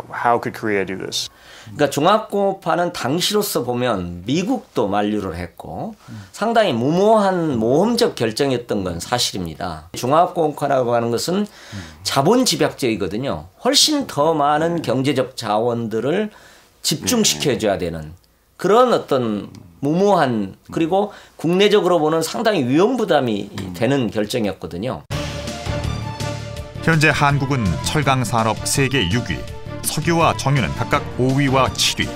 how could Korea do this? 그러니까 중화공업화는 당시로서 보면 미국도 만류를 했고 상당히 무모한 모험적 결정이었던 건 사실입니다. 중화공업화라고 하는 것은 자본 집약적이거든요. 훨씬 더 많은 경제적 자원들을 집중시켜줘야 되는 그런 어떤 무모한 그리고 국내적으로 보는 상당히 위험 부담이 되는 결정이었거든요. 현재 한국은 철강 산업 세계 6위, 석유와 정유는 각각 5위와 7위,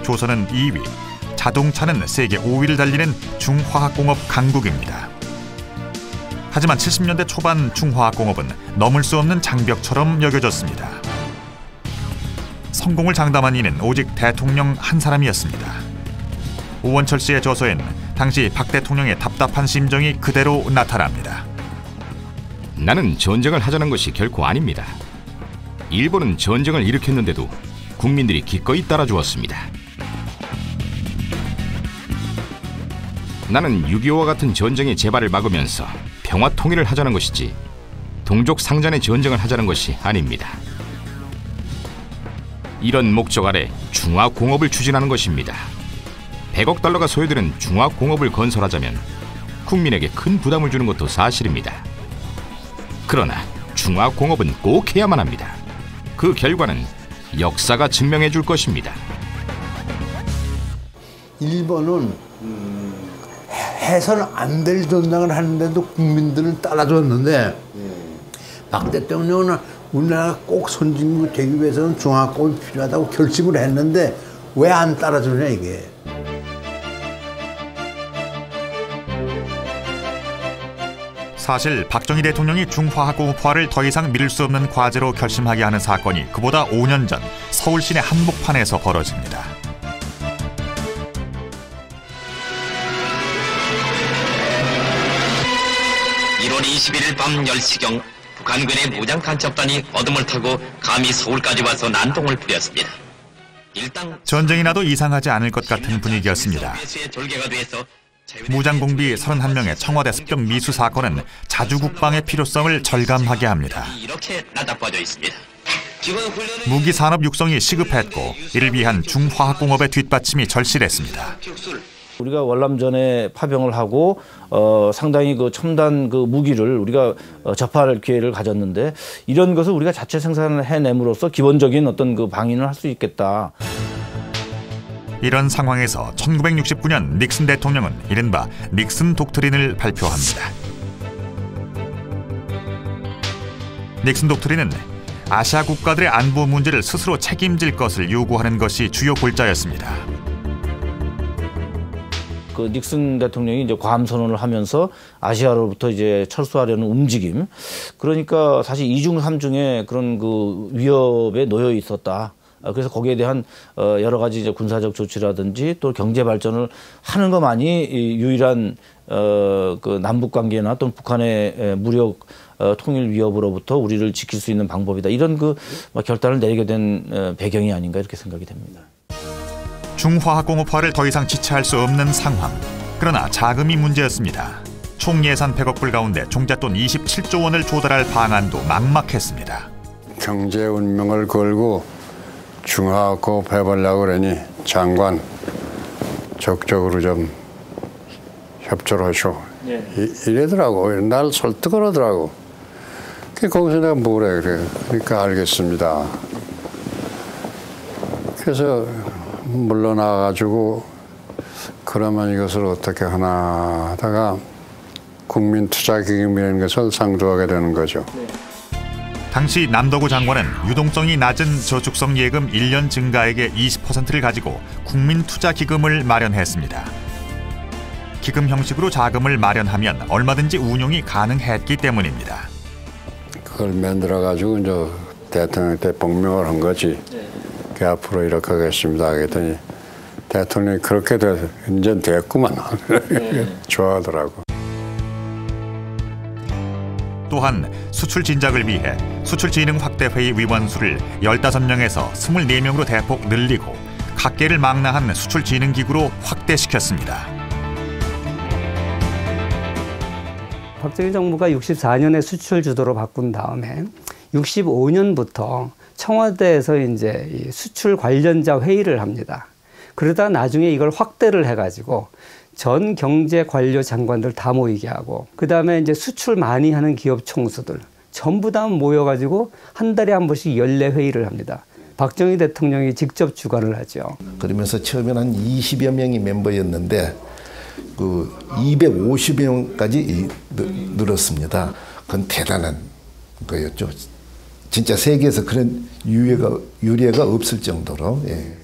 조선은 2위, 자동차는 세계 5위를 달리는 중화학공업 강국입니다. 하지만 70년대 초반 중화학공업은 넘을 수 없는 장벽처럼 여겨졌습니다. 성공을 장담한 이는 오직 대통령 한 사람이었습니다. 오원철 씨의 저서엔 당시 박 대통령의 답답한 심정이 그대로 나타납니다. 나는 전쟁을 하자는 것이 결코 아닙니다. 일본은 전쟁을 일으켰는데도 국민들이 기꺼이 따라주었습니다. 나는 6.25와 같은 전쟁의 재발을 막으면서 평화 통일을 하자는 것이지 동족 상잔의 전쟁을 하자는 것이 아닙니다. 이런 목적 아래 중화공업을 추진하는 것입니다. 100억 달러가 소요되는 중화공업을 건설하자면 국민에게 큰 부담을 주는 것도 사실입니다. 그러나 중화공업은 꼭 해야만 합니다. 그 결과는 역사가 증명해 줄 것입니다. 일본은 해서는 안 될 전쟁을 하는데도 국민들은 따라줬는데 박 대통령은 우리나라가 꼭 선진국 되기 위해서는 중화공업이 필요하다고 결심을 했는데 왜 안 따라주냐 이게. 사실 박정희 대통령이 중화학공업화를 더 이상 미룰 수 없는 과제로 결심하게 하는 사건이 그보다 5년 전 서울 시내 한복판에서 벌어집니다. (1월 21일) 밤 10시경 북한군의 무장 간첩단이 어둠을 타고 감히 서울까지 와서 난동을 부렸습니다. 전쟁이 나도 이상하지 않을 것 같은 분위기였습니다. 무장공비 31명의 청와대 습격 미수 사건은 자주국방의 필요성을 절감하게 합니다. 이렇게 나타빠져 있습니다. 무기 산업 육성이 시급했고 이를 위한 중화학공업의 뒷받침이 절실했습니다. 우리가 월남전에 파병을 하고 상당히 그 첨단 그 무기를 우리가 접할 기회를 가졌는데 이런 것을 우리가 자체 생산을 해냄으로써 기본적인 어떤 그 방인을 할 수 있겠다. 이런 상황에서 1969년 닉슨 대통령은 이른바 닉슨 독트린을 발표합니다. 닉슨 독트린은 아시아 국가들의 안보 문제를 스스로 책임질 것을 요구하는 것이 주요 골자였습니다. 그 닉슨 대통령이 이제 괌 선언을 하면서 아시아로부터 이제 철수하려는 움직임. 그러니까 사실 2중 3중에 그런 그 위협에 놓여 있었다. 그래서 거기에 대한 여러 가지 이제 군사적 조치라든지 또 경제 발전을 하는 것만이 유일한 그 남북 관계나 또는 북한의 무력 통일 위협으로부터 우리를 지킬 수 있는 방법이다. 이런 그 결단을 내리게 된 배경이 아닌가 이렇게 생각이 됩니다. 중화학공업화를 더 이상 지체할 수 없는 상황. 그러나 자금이 문제였습니다. 총 예산 100억 불 가운데 종잣돈 27조 원을 조달할 방안도 막막했습니다. 경제 운명을 걸고 중화학공업 해보려고 그러니 장관 적극적으로 좀 협조를 하시오. 이러더라고. 날 설득을 하더라고. 거기서 내가 뭐래 그래. 그러니까 알겠습니다. 그래서 물러나가지고 그러면 이것을 어떻게 하나 하다가 국민투자기금이라는 것을 상조하게 되는 거죠. 당시 남덕우 장관은 유동성이 낮은 저축성 예금 1년 증가액의 20%를 가지고 국민투자기금을 마련했습니다. 기금 형식으로 자금을 마련하면 얼마든지 운용이 가능했기 때문입니다. 그걸 만들어가지고 이제 대통령한테 복명을 한 거지. 그 앞으로 이렇게 하겠습니다 하겠더니 대통령이 그렇게 돼서 이제 됐구만. 좋아하더라고. 또한 수출 진작을 위해 수출진흥확대회의 위원수를 15명에서 24명으로 대폭 늘리고 각계를 망라한 수출진흥기구로 확대시켰습니다. 박정희 정부가 64년에 수출 주도로 바꾼 다음에 65년부터 청와대에서 이제 이 수출 관련자 회의를 합니다. 그러다 나중에 이걸 확대를 해가지고 전 경제 관료 장관들 다 모이게 하고, 그 다음에 이제 수출 많이 하는 기업 총수들 전부 다 모여가지고 한 달에 한 번씩 연례 회의를 합니다. 박정희 대통령이 직접 주관을 하죠. 그러면서 처음에는 한 20여 명이 멤버였는데 그 250명까지 늘었습니다. 그건 대단한 거였죠. 진짜 세계에서 그런 유례가 없을 정도로. 예.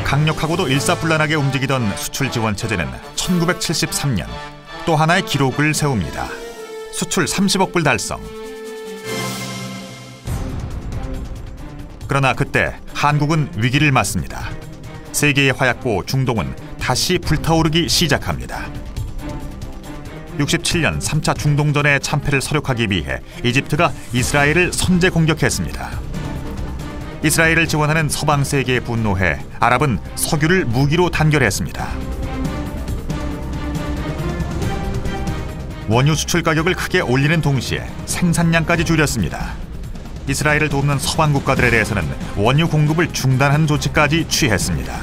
강력하고도 일사불란하게 움직이던 수출 지원 체제는 1973년 또 하나의 기록을 세웁니다. 수출 30억 불 달성. 그러나 그때 한국은 위기를 맞습니다. 세계의 화약고 중동은 다시 불타오르기 시작합니다. 67년 3차 중동전의 참패를 서력하기 위해 이집트가 이스라엘을 선제 공격했습니다. 이스라엘을 지원하는 서방 세계에 분노해 아랍은 석유를 무기로 단결했습니다. 원유 수출 가격을 크게 올리는 동시에 생산량까지 줄였습니다. 이스라엘을 돕는 서방 국가들에 대해서는 원유 공급을 중단하는 조치까지 취했습니다.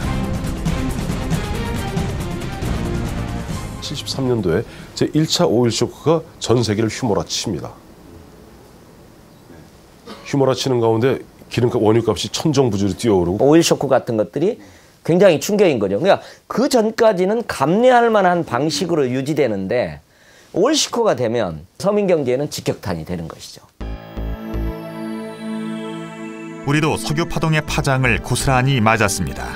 73년도에 제1차 오일 쇼크가 전 세계를 휘몰아칩니다. 휘몰아치는 가운데 기름값, 원유값이 천정부지로 뛰어오르고 오일 쇼크 같은 것들이 굉장히 충격인 거죠. 그러니까 그 전까지는 감내할 만한 방식으로 유지되는데 오일 쇼크가 되면 서민 경제에는 직격탄이 되는 것이죠. 우리도 석유 파동의 파장을 고스란히 맞았습니다.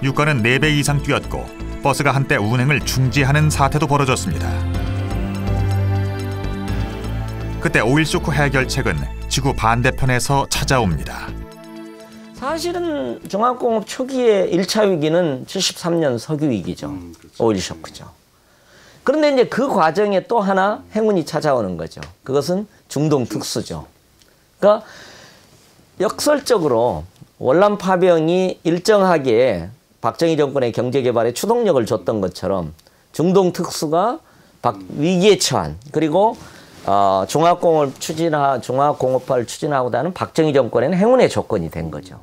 유가는 4배 이상 뛰었고 버스가 한때 운행을 중지하는 사태도 벌어졌습니다. 그때 오일 쇼크 해결책은 지구 반대편에서 찾아옵니다. 사실은 종합공업 초기의 1차 위기는 73년 석유 위기죠. 오일 쇼크죠. 그런데 이제 그 과정에 또 하나 행운이 찾아오는 거죠. 그것은 중동 특수죠. 그러니까 역설적으로 월남 파병이 일정하게 박정희 정권의 경제 개발에 추동력을 줬던 것처럼 중동 특수가 위기에 처한, 그리고 종합공업화를 추진하고자 하는 박정희 정권에는 행운의 조건이 된 거죠.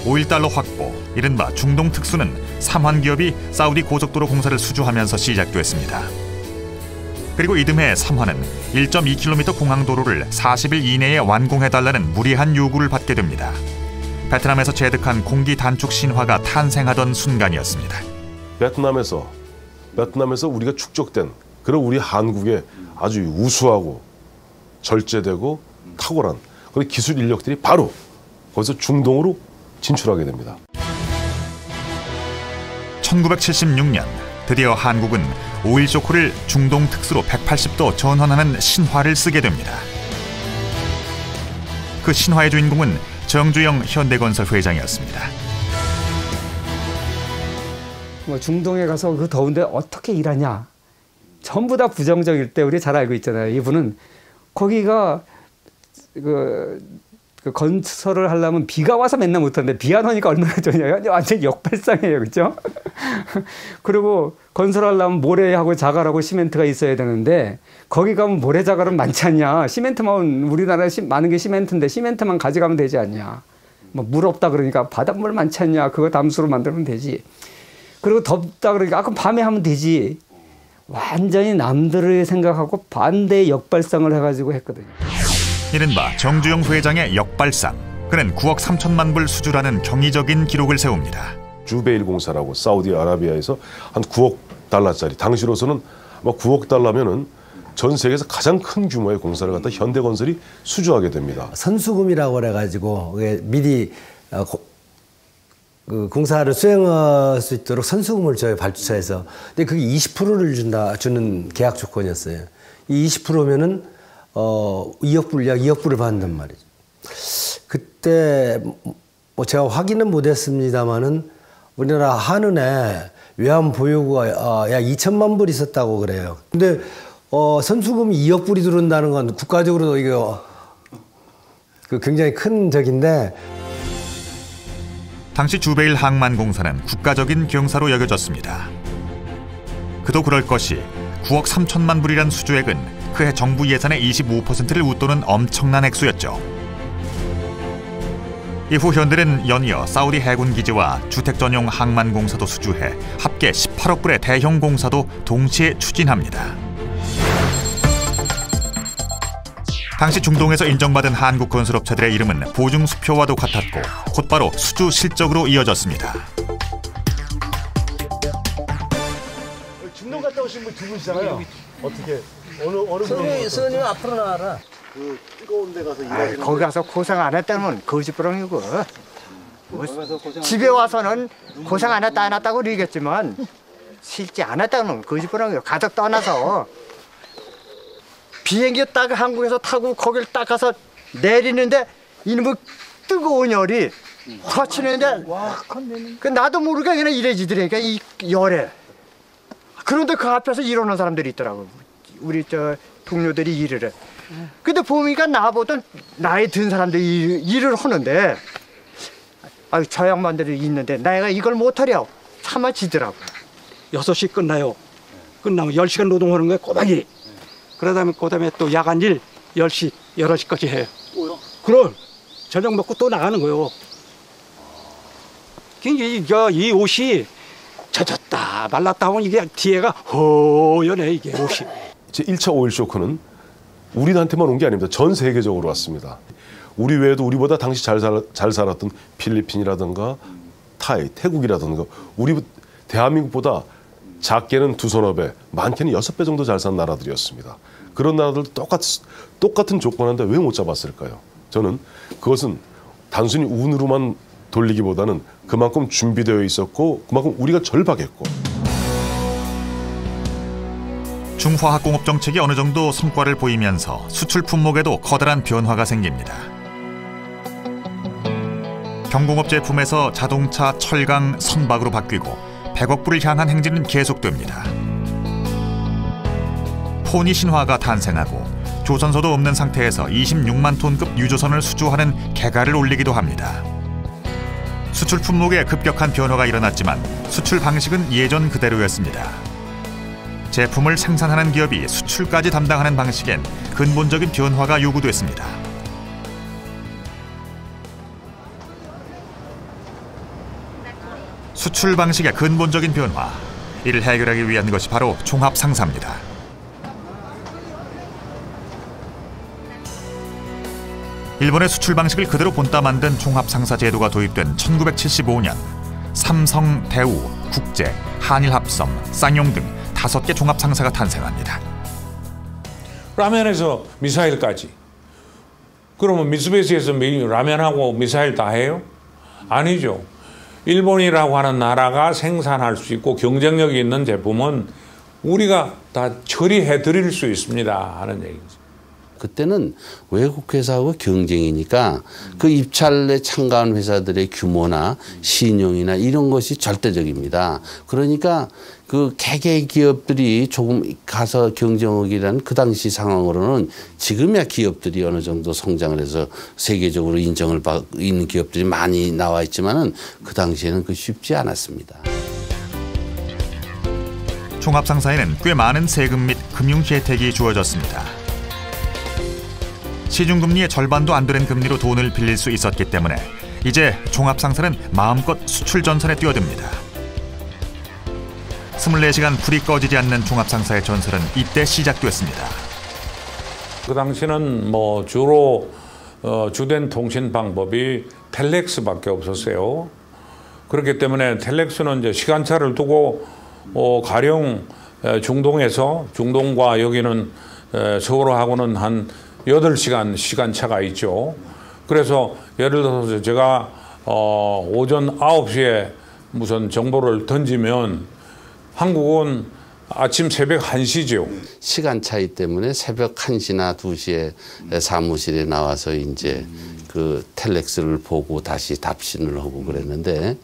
오일달러 확보, 이른바 중동 특수는 삼환기업이 사우디 고속도로 공사를 수주하면서 시작됐습니다. 그리고 이듬해 삼환은 1.2km 공항도로를 40일 이내에 완공해달라는 무리한 요구를 받게 됩니다. 베트남에서 재득한 공기 단축 신화가 탄생하던 순간이었습니다. 베트남에서 우리가 축적된 그런 우리 한국의 아주 우수하고 절제되고 탁월한 그런 기술 인력들이 바로 거기서 중동으로 진출하게 됩니다. 1976년 드디어 한국은 오일 쇼크를 중동 특수로 180도 전환하는 신화를 쓰게 됩니다. 그 신화의 주인공은 정주영 현대건설 회장이었습니다. 중동에 가서 그 더운데 어떻게 일하냐, 전부 다 부정적일 때 우리 잘 알고 있잖아요. 이분은 거기가 그 건설을 하려면 비가 와서 맨날 못하는데 비 안 오니까 얼마나 좋냐. 완전 역발상이에요, 그렇죠? 그리고 건설하려면 모래하고 자갈하고 시멘트가 있어야 되는데 거기 가면 모래 자갈은 많지 않냐. 시멘트만, 우리나라에 많은 게 시멘트인데 시멘트만 가져가면 되지 않냐. 뭐 물 없다 그러니까 바닷물 많지 않냐. 그거 담수로 만들면 되지. 그리고 덥다 그러니까 그럼 밤에 하면 되지. 완전히 남들을 생각하고 반대의 역발상을 해가지고 했거든요. 이른바 정주영 회장의 역발상. 그는 9억 3천만 불 수주라는 경이적인 기록을 세웁니다. 주베일 공사라고 사우디아라비아에서 한 9억 달러짜리, 당시로서는 아마 9억 달러면은 전 세계에서 가장 큰 규모의 공사를 갖다 현대건설이 수주하게 됩니다. 선수금이라고 그래가지고 미리 그 공사를 수행할 수 있도록 선수금을 저희 발주처에서, 근데 그게 20%를 주는 계약 조건이었어요. 이 20%면은 2억 불, 약 2억 불을 받는단 말이죠. 그때 뭐 제가 확인은 못했습니다만은 우리나라 한은에 외환 보유고가 약 2천만 불 있었다고 그래요. 근데 선수금이 2억 불이 들어온다는 건 국가적으로도 이거 굉장히 큰 적인데. 당시 주베일 항만공사는 국가적인 경사로 여겨졌습니다. 그도 그럴 것이 9억 3천만 불이란 수주액은 그해 정부 예산의 25%를 웃도는 엄청난 액수였죠. 이후 현대는 연이어 사우디 해군 기지와 주택 전용 항만공사도 수주해 합계 18억 불의 대형 공사도 동시에 추진합니다. 당시 중동에서 인정받은 한국 건설업체들의 이름은 보증수표와도 같았고 곧바로 수주 실적으로 이어졌습니다. 중동 갔다 오신 분 두 분이잖아요. 어떻게 어느 분이? 선생님 앞으로 나와라. 그 뜨거운 데 가서 일하시는. 거기 가서 고생 안 했다면 거짓부렁이고. 집에 와서는 고생 안 했다고 그러겠지만 실제 안 했다는 거짓부렁이고. 가족 떠나서 비행기 딱 한국에서 타고 거길 딱 가서 내리는데 이놈의 뜨거운 열이 터치는데 나도 모르게 그냥 이래지더라니까 이 열에. 그런데 그 앞에서 이러는 사람들이 있더라고. 우리 저 동료들이 일을 해. 근데 보니까 나보다 나이 든 사람들이 일을 하는데 아유 저 양반들이 있는데 내가 이걸 못하려 참아지더라고. 6시 끝나요. 끝나면 10시간 노동하는 거예요 꼬박이. 그러다면 그다음에 또 야간일 10시, 11시까지 해요. 또요? 그럼 저녁 먹고 또 나가는 거예요. 이 옷이 젖었다 말랐다 하면 이게 뒤에가 허연해 이게 옷이. 제 1차 오일 쇼크는 우리한테만 온 게 아닙니다. 전 세계적으로 왔습니다. 우리 외에도 우리보다 당시 잘 살았던 필리핀이라든가 타이, 태국이라든가 우리 대한민국보다 작게는 2서너 배, 많게는 6배 정도 잘 산 나라들이었습니다. 그런 나라들도 똑같은 조건인데 왜 못 잡았을까요? 저는 그것은 단순히 운으로만 돌리기보다는 그만큼 준비되어 있었고 그만큼 우리가 절박했고. 중화학공업 정책이 어느 정도 성과를 보이면서 수출 품목에도 커다란 변화가 생깁니다. 경공업 제품에서 자동차, 철강, 선박으로 바뀌고 100억 불을 향한 행진은 계속됩니다. 포니 신화가 탄생하고 조선소도 없는 상태에서 26만 톤급 유조선을 수주하는 개가를 올리기도 합니다. 수출 품목에 급격한 변화가 일어났지만 수출 방식은 예전 그대로였습니다. 제품을 생산하는 기업이 수출까지 담당하는 방식엔 근본적인 변화가 요구됐습니다. 수출 방식의 근본적인 변화, 이를 해결하기 위한 것이 바로 종합상사입니다. 일본의 수출 방식을 그대로 본따 만든 종합상사 제도가 도입된 1975년 삼성, 대우, 국제, 한일합섬, 쌍용 등 5개 종합상사가 탄생합니다. 라면에서 미사일까지. 그러면 미쓰비시에서 라면하고 미사일 다 해요? 아니죠. 일본이라고 하는 나라가 생산할 수 있고 경쟁력이 있는 제품은 우리가 다 처리해 드릴 수 있습니다 하는 얘기죠. 그때는 외국 회사하고 경쟁이니까 그 입찰에 참가한 회사들의 규모나 신용이나 이런 것이 절대적입니다. 그러니까 그 개개 기업들이 조금 가서 경쟁하기란 그 당시 상황으로는 지금이야 기업들이 어느 정도 성장을 해서 세계적으로 인정을 받고 있는 기업들이 많이 나와 있지만은 그 당시에는 그 쉽지 않았습니다. 종합상사에는 꽤 많은 세금 및 금융 혜택이 주어졌습니다. 시중금리의 절반도 안 되는 금리로 돈을 빌릴 수 있었기 때문에 이제 종합상사는 마음껏 수출 전선에 뛰어듭니다. 24시간 불이 꺼지지 않는 종합상사의 전설은 이때 시작됐습니다. 그 당시는 주로 주된 통신 방법이 텔렉스밖에 없었어요. 그렇기 때문에 텔렉스는 이제 시간차를 두고 가령 중동과 여기는 서울하고는 한 8시간 시간차가 있죠. 그래서 예를 들어서 제가 오전 9시에 무슨 정보를 던지면 한국은 아침 새벽 1시죠. 시간 차이 때문에 새벽 1시나 2시에 사무실에 나와서 이제 그 텔렉스를 보고 다시 답신을 하고 그랬는데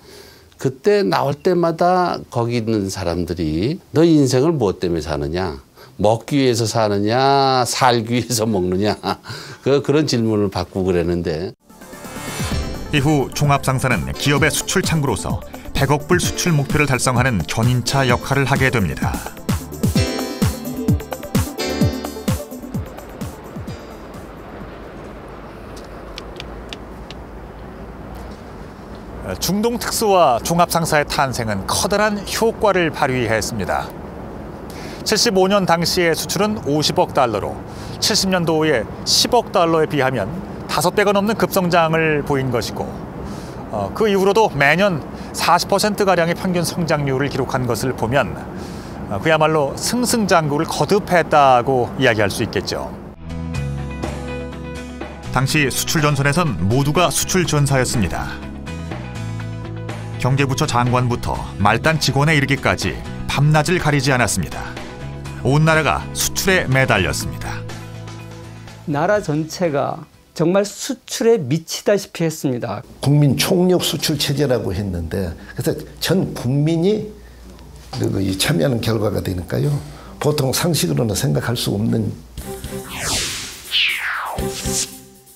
그때 나올 때마다 거기 있는 사람들이 너 인생을 무엇 때문에 사느냐? 먹기 위해서 사느냐? 살기 위해서 먹느냐? 그런 질문을 받고 그랬는데 이후 종합상사는 기업의 수출 창구로서 100억 불 수출 목표를 달성하는 견인차 역할을 하게 됩니다. 중동 특수와 종합상사의 탄생은 커다란 효과를 발휘했습니다. 75년 당시의 수출은 50억 달러로 70년도에 10억 달러에 비하면 5배가 넘는 급성장을 보인 것이고 그 이후로도 매년 40%가량의 평균 성장률을 기록한 것을 보면 그야말로 승승장구를 거듭했다고 이야기할 수 있겠죠. 당시 수출 전선에선 모두가 수출 전사였습니다. 경제부처 장관부터 말단 직원에 이르기까지 밤낮을 가리지 않았습니다. 온 나라가 수출에 매달렸습니다. 나라 전체가 정말 수출에 미치다시피 했습니다. 국민 총력 수출 체제라고 했는데 그래서 전 국민이 참여하는 결과가 되니까요. 보통 상식으로는 생각할 수 없는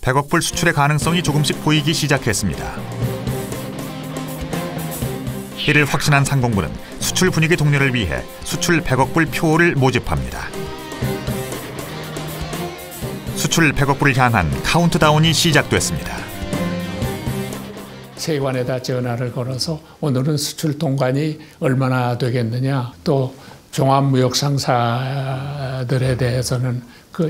100억 불 수출의 가능성이 조금씩 보이기 시작했습니다. 이를 확신한 상공부는 수출 분위기 독려를 위해 수출 100억 불 표를 모집합니다. 수출 100억 불을 향한 카운트다운이 시작됐습니다. 세관에다 전화를 걸어서 오늘은 수출 통관이 얼마나 되겠느냐, 또 종합무역상사들에 대해서는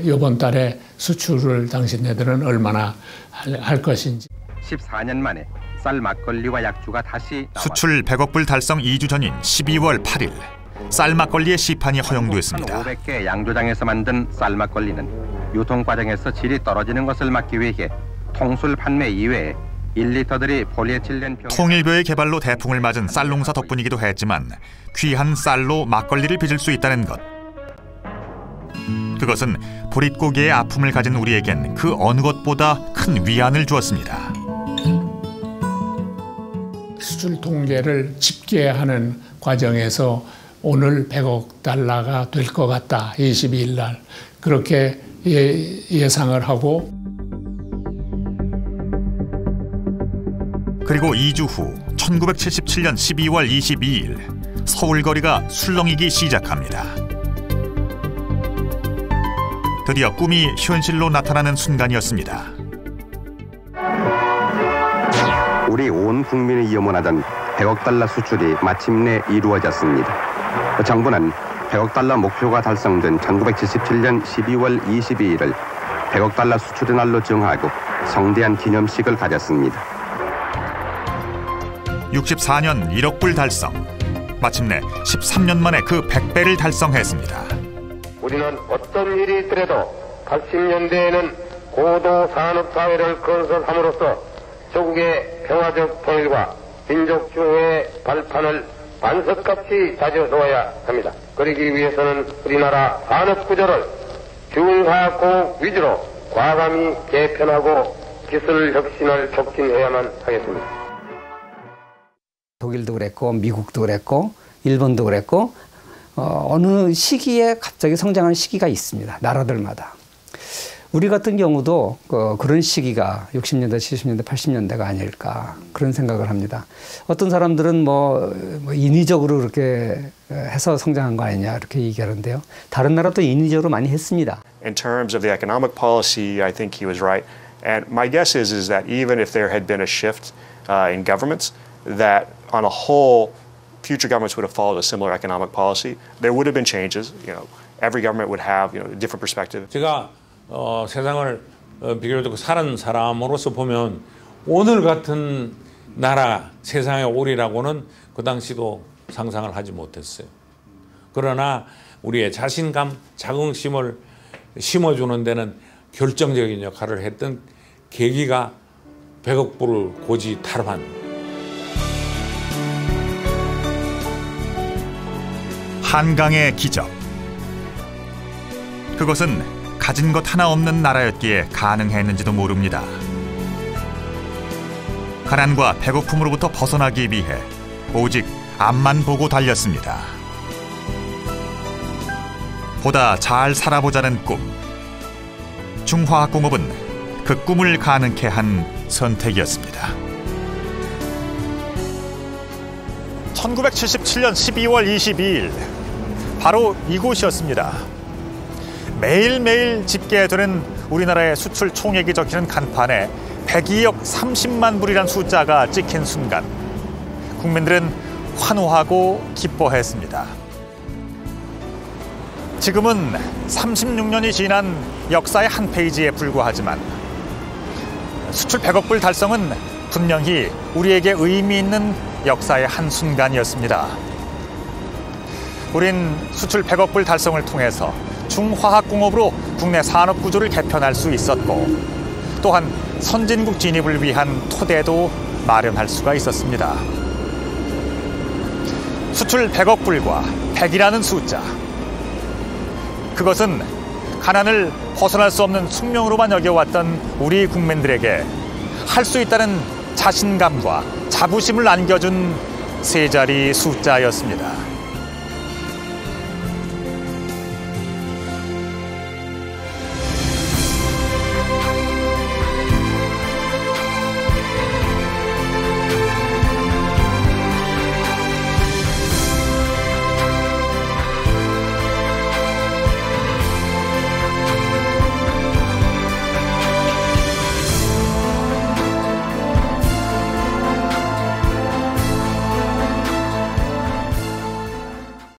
이번 달에 수출을 당신네들은 얼마나 할 것인지. 14년 만에 쌀 막걸리와 약주가 다시 수출 100억 불 달성 2주 전인 12월 8일 쌀 막걸리의 시판이 허용됐습니다. 500개 양조장에서 만든 쌀 막걸리는 유통 과정에서 질이 떨어지는 것을 막기 위해 통술 판매 이외에 1리터들이 폴리에틸렌 통일교의 개발로 대풍을 맞은 쌀 농사 덕분이기도 했지만 귀한 쌀로 막걸리를 빚을 수 있다는 것. 그것은 보릿고개의 아픔을 가진 우리에겐 그 어느 것보다 큰 위안을 주었습니다. 수출 통계를 집계하는 과정에서 오늘 100억 달러가 될 것 같다. 22일 날 그렇게 예상을 하고 그리고 2주 후 1977년 12월 22일 서울거리가 술렁이기 시작합니다. 드디어 꿈이 현실로 나타나는 순간이었습니다. 우리 온 국민이 염원하던 100억 달러 수출이 마침내 이루어졌습니다. 정부는 100억 달러 목표가 달성된 1977년 12월 22일을 100억 달러 수출의 날로 정하고 성대한 기념식을 가졌습니다. 64년 1억 불 달성. 마침내 13년 만에 그 100배를 달성했습니다. 우리는 어떤 일이 있더라도 80년대에는 고도 산업사회를 건설함으로써 조국의 평화적 통일과 민족주의의 발판을 반석같이 다져놓아야 합니다. 그러기 위해서는 우리나라 산업구조를 중화공 위주로 과감히 개편하고 기술 혁신을 촉진해야만 하겠습니다. 독일도 그랬고 미국도 그랬고 일본도 그랬고 어느 시기에 갑자기 성장하는 시기가 있습니다. 나라들마다. 우리 같은 경우도 그런 시기가 60년대, 70년대, 80년대가 아닐까 그런 생각을 합니다. 어떤 사람들은 뭐 인위적으로 그렇게 해서 성장한 거 아니냐 이렇게 얘기하는데요. 다른 나라도 인위적으로 많이 했습니다. In terms of the economic policy, I think he was right. And my guess is that even if there had been a shift in governments, that on a whole, future governments would have followed a similar economic policy. There would have been changes. Every government would have a different perspective. 제가 세상을 비교적 사는 사람으로서 보면 오늘 같은 나라 세상에 오리라고는 그 당시도 상상을 하지 못했어요. 그러나 우리의 자신감, 자긍심을 심어주는 데는 결정적인 역할을 했던 계기가 100억 불을 고지 탈환. 한강의 기적. 그것은 가진 것 하나 없는 나라였기에 가능했는지도 모릅니다. 가난과 배고픔으로부터 벗어나기 위해 오직 앞만 보고 달렸습니다. 보다 잘 살아보자는 꿈. 중화학공업은 그 꿈을 가능케 한 선택이었습니다. 1977년 12월 22일 바로 이곳이었습니다. 매일매일 집계되는 우리나라의 수출 총액이 적히는 간판에 102억 30만 불이란 숫자가 찍힌 순간 국민들은 환호하고 기뻐했습니다. 지금은 36년이 지난 역사의 한 페이지에 불과하지만 수출 100억 불 달성은 분명히 우리에게 의미 있는 역사의 한순간이었습니다. 우린 수출 100억 불 달성을 통해서 중화학공업으로 국내 산업 구조를 개편할 수 있었고 또한 선진국 진입을 위한 토대도 마련할 수가 있었습니다. 수출 100억 불과 100이라는 숫자. 그것은 가난을 벗어날 수 없는 숙명으로만 여겨왔던 우리 국민들에게 할 수 있다는 자신감과 자부심을 안겨준 세 자리 숫자였습니다.